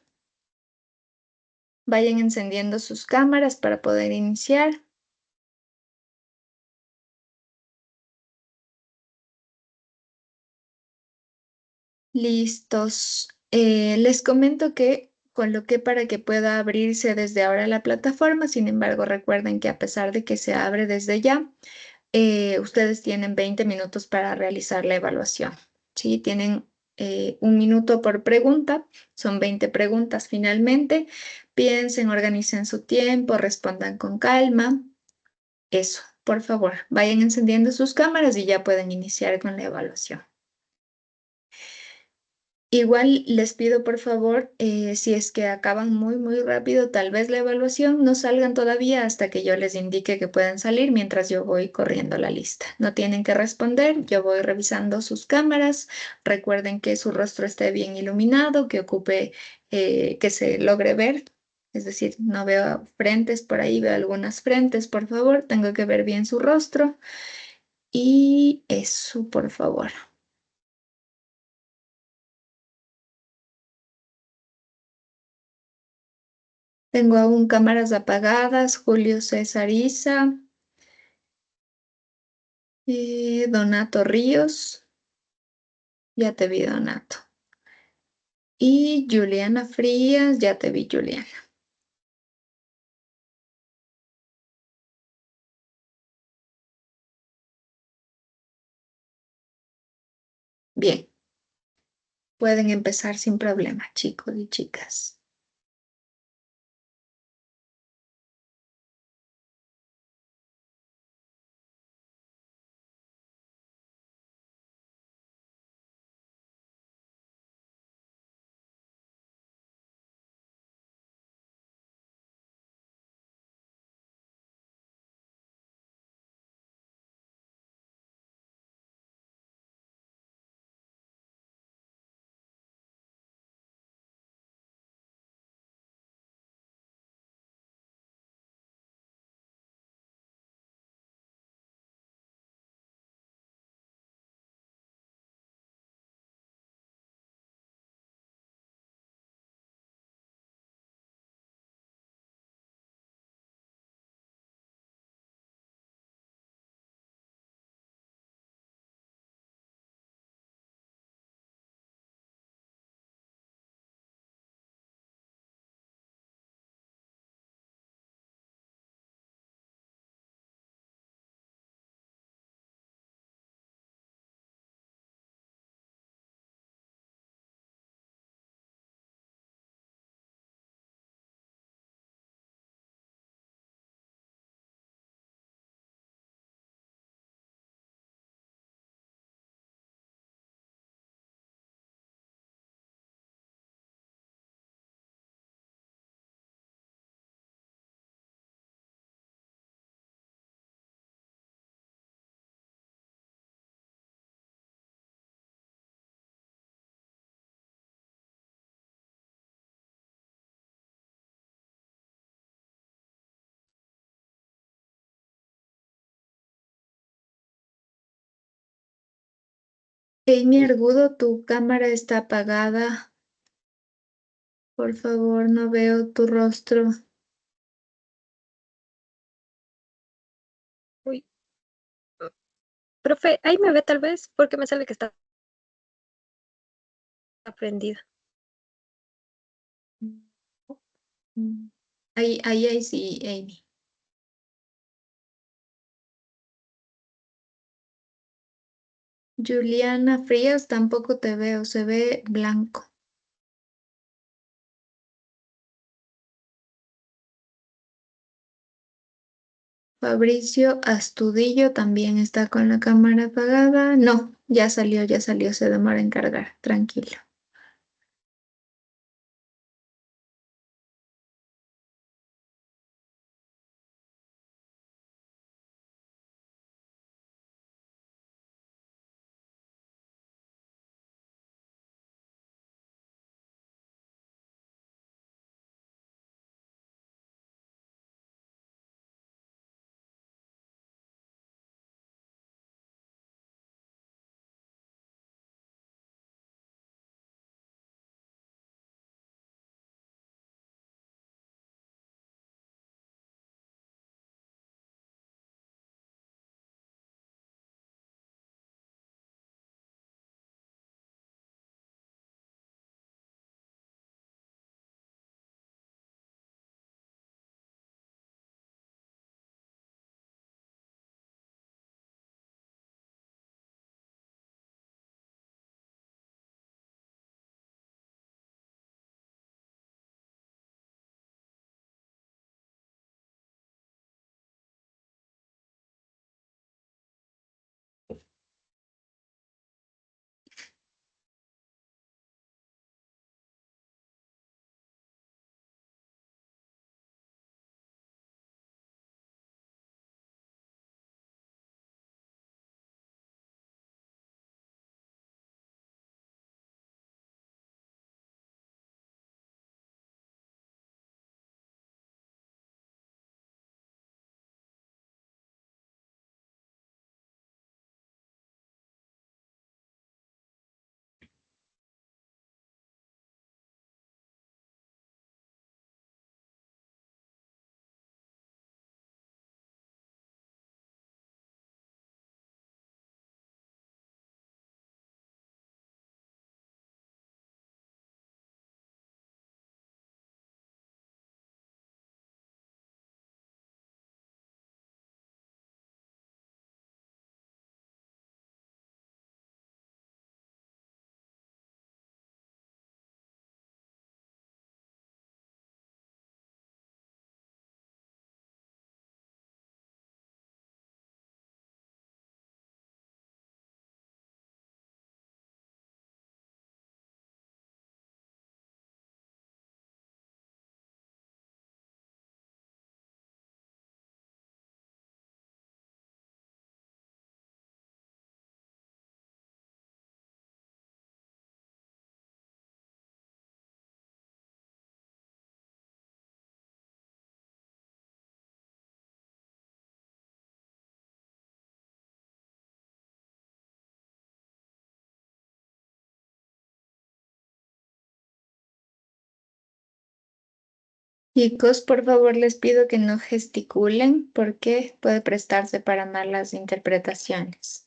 S1: Vayan encendiendo sus cámaras para poder iniciar. Listos. Les comento que coloqué para que pueda abrirse desde ahora la plataforma. Sin embargo, recuerden que a pesar de que se abre desde ya, ustedes tienen 20 minutos para realizar la evaluación. ¿Sí? Tienen 1 minuto por pregunta. Son 20 preguntas finalmente. Piensen, organicen su tiempo, respondan con calma. Eso, por favor, vayan encendiendo sus cámaras y ya pueden iniciar con la evaluación. Igual les pido por favor, si es que acaban muy rápido, tal vez la evaluación, no salgan todavía hasta que yo les indique que pueden salir mientras yo voy corriendo la lista. No tienen que responder, yo voy revisando sus cámaras. Recuerden que su rostro esté bien iluminado, que ocupe, que se logre ver. Es decir, no veo frentes por ahí, veo algunas frentes, por favor. Tengo que ver bien su rostro. Y eso, por favor. Tengo aún cámaras apagadas, Julio César Isa, Donato Ríos, ya te vi Donato. Y Juliana Frías, ya te vi Juliana. Bien, pueden empezar sin problema, chicos y chicas. Amy Argudo, tu cámara está apagada. Por favor, no veo tu rostro.
S16: Uy, profe, ahí me ve tal vez porque me sale que está prendida.
S1: Ahí sí, Amy. Juliana Frías, tampoco te veo, se ve blanco. Fabricio Astudillo también está con la cámara apagada. No, ya salió, se demora en cargar, tranquilo. Chicos, por favor, les pido que no gesticulen porque puede prestarse para malas interpretaciones.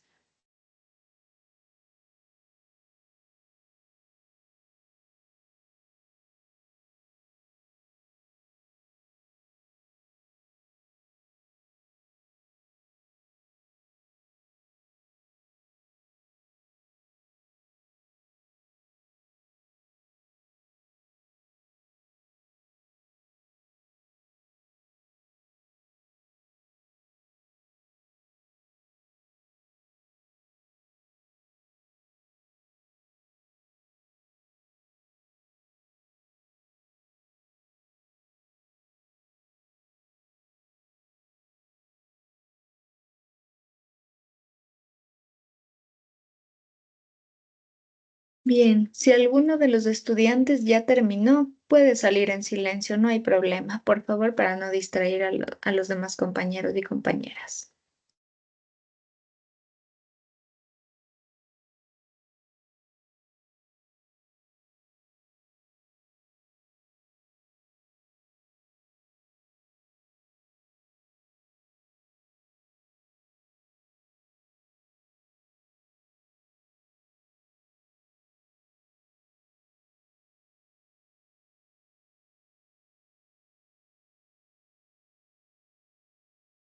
S1: Bien, si alguno de los estudiantes ya terminó, puede salir en silencio, no hay problema, por favor, para no distraer a los demás compañeros y compañeras.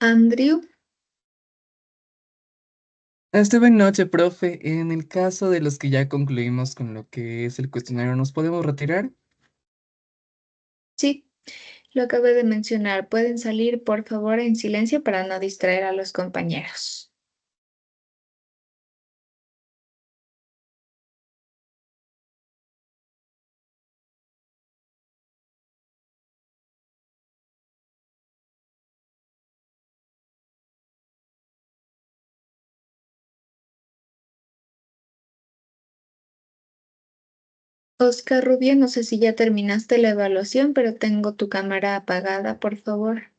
S1: Andrew,
S17: Buenas noches, profe. En el caso de los que ya concluimos con lo que es el cuestionario, ¿nos podemos retirar?
S1: sí, lo acabé de mencionar, pueden salir, por favor, en silencio para no distraer a los compañeros. Oscar Rubio, no sé si ya terminaste la evaluación, pero tengo tu cámara apagada, por favor.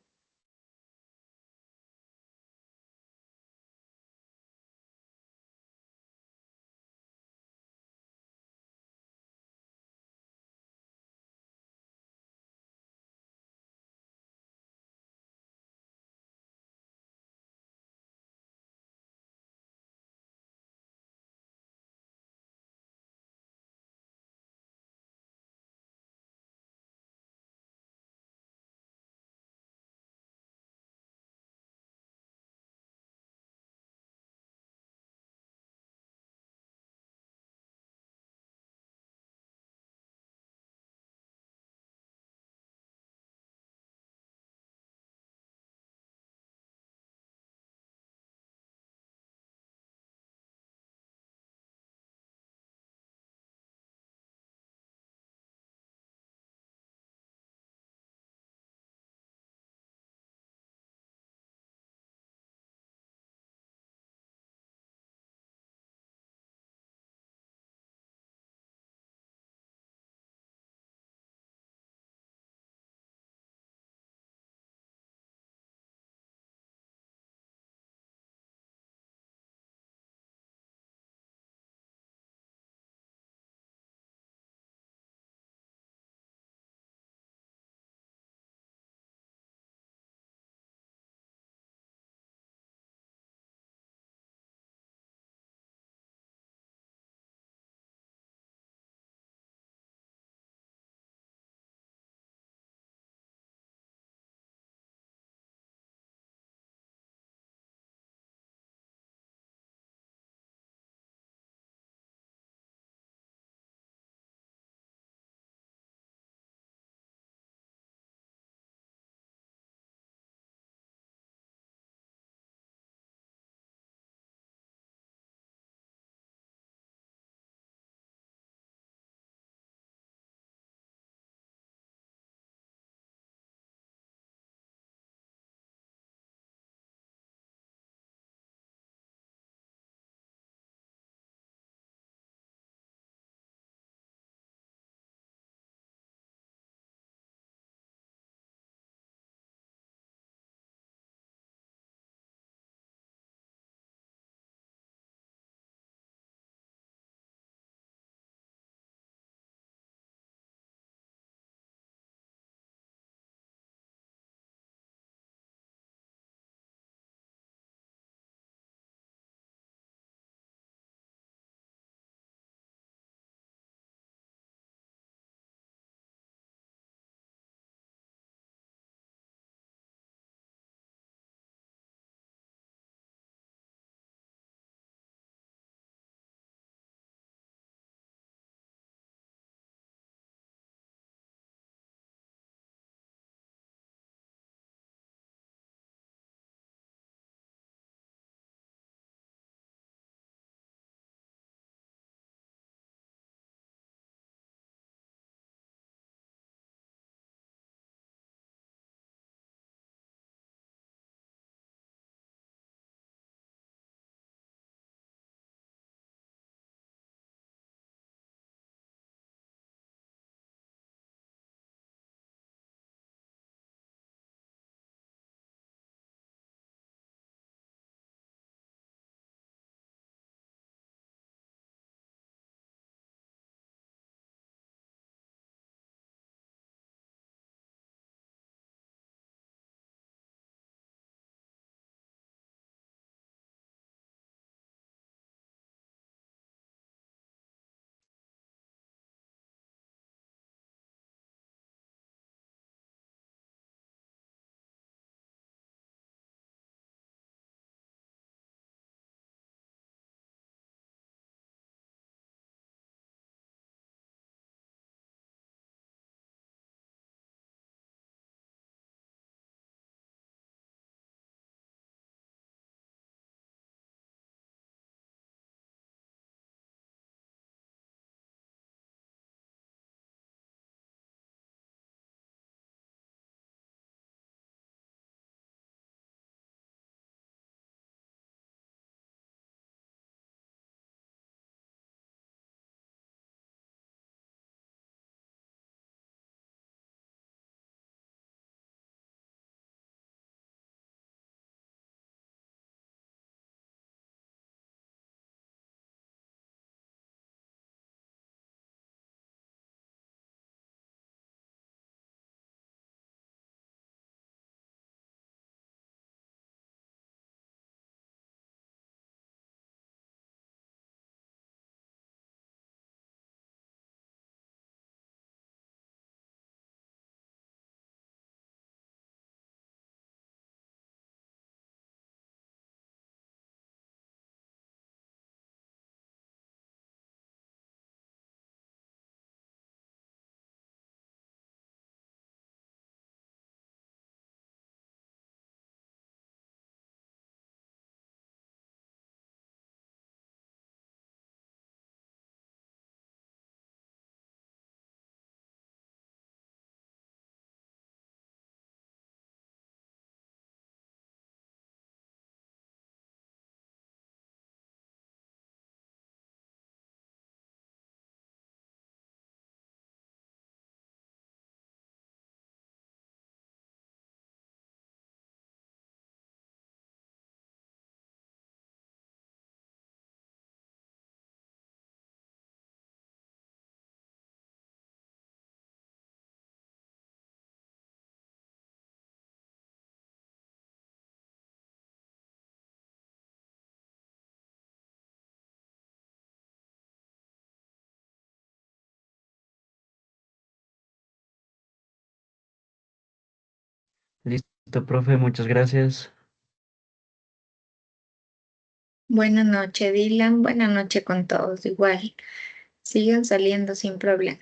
S18: Listo, profe, muchas gracias.
S1: Buenas noches, Dylan. Buenas noches con todos. Igual, sigan saliendo sin problema.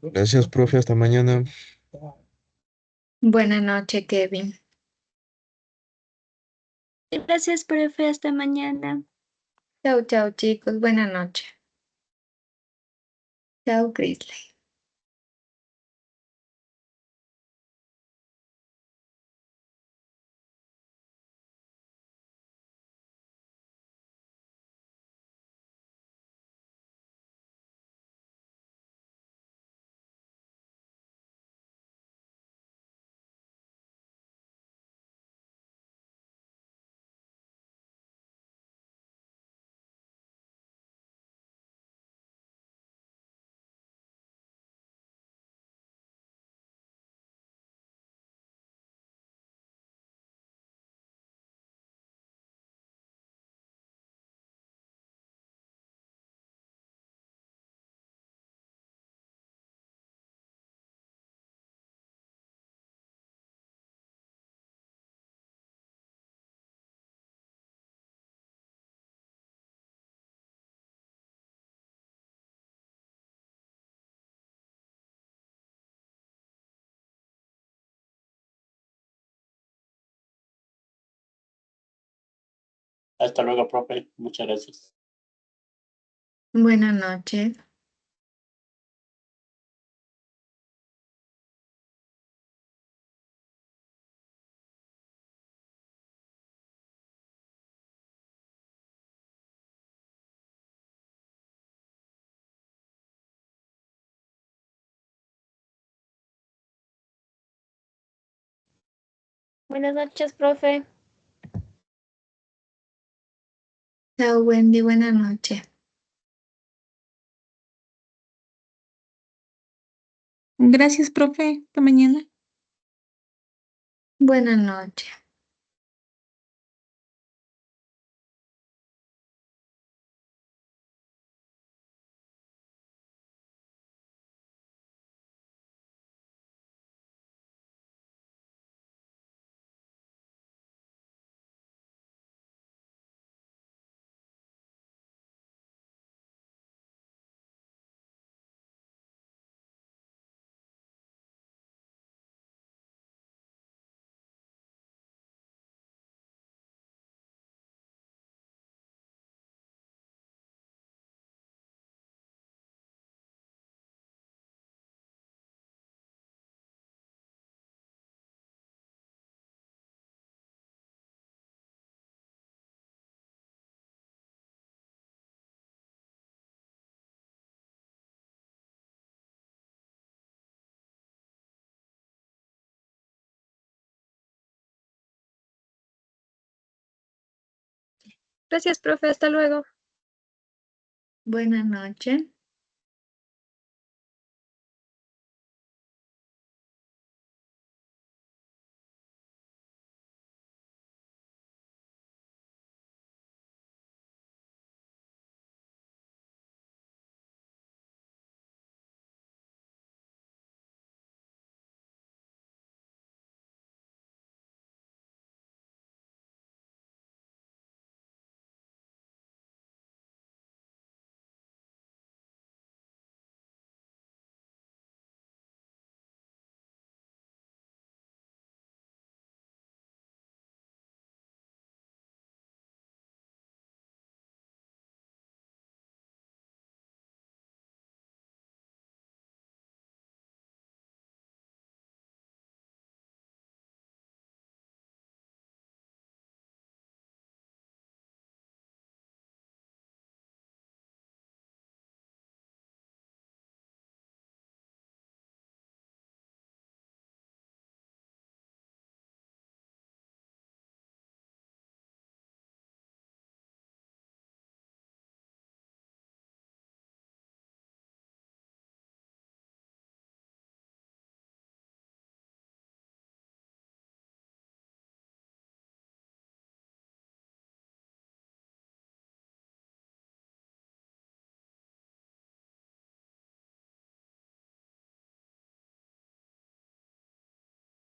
S5: Gracias, profe. Hasta mañana.
S1: Buenas noches, Kevin.
S19: Gracias, profe. Hasta mañana.
S1: Chao, chao, chicos. Buenas noches. Chao, Crisley.
S10: Hasta luego, profe. Muchas gracias.
S1: Buenas noches.
S9: Buenas noches, profe.
S1: Chao, Wendy. Buenas noches.
S7: Gracias, profe. Hasta mañana.
S1: Buenas noches.
S16: Gracias, profe. Hasta luego.
S1: Buenas noches.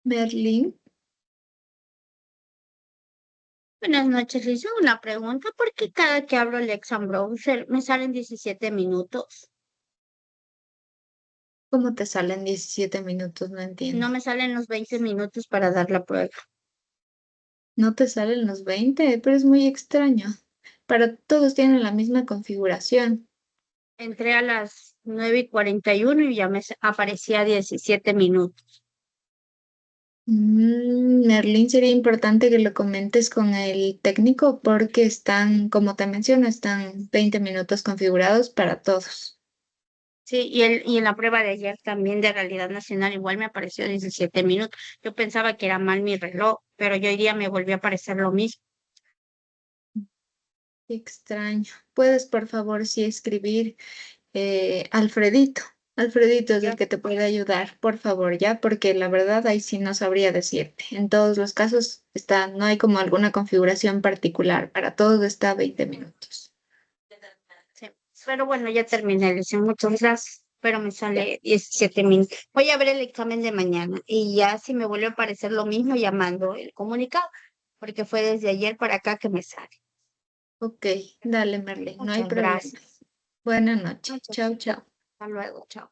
S1: Merlín.
S20: Buenas noches, le hice una pregunta. ¿Por qué cada que abro el exam browser me salen 17 minutos?
S1: ¿Cómo te salen 17 minutos? No entiendo.
S20: No me salen los 20 minutos para dar la prueba.
S1: No te salen los 20, pero es muy extraño. Para todos tienen la misma configuración.
S20: Entré a las 9:41 y ya me aparecía 17 minutos.
S1: Merlín, sería importante que lo comentes con el técnico porque están, como te menciono, están 20 minutos configurados para todos.
S20: Sí, y en la prueba de ayer también de realidad nacional igual me apareció 17 minutos. Yo pensaba que era mal mi reloj, pero hoy día me volvió a aparecer lo mismo.
S1: Qué extraño. ¿Puedes, por favor, sí escribir Alfredito? Alfredito es el que te puede ayudar, por favor, ya, porque la verdad ahí sí no sabría decirte. En todos los casos está, no hay como alguna configuración particular. Para todos está 20 minutos.
S20: Sí, pero bueno, ya terminé la lección. Muchas gracias. Pero me sale 17 minutos. Voy a ver el examen de mañana y ya si me vuelve a aparecer lo mismo, ya mando el comunicado, porque fue desde ayer para acá que me sale.
S1: Ok, dale, Merlín, no hay
S20: Muchas
S1: problema.
S20: gracias.
S1: Buenas noches.
S20: Muchas
S1: Chao, chao.
S20: Hasta luego, chao.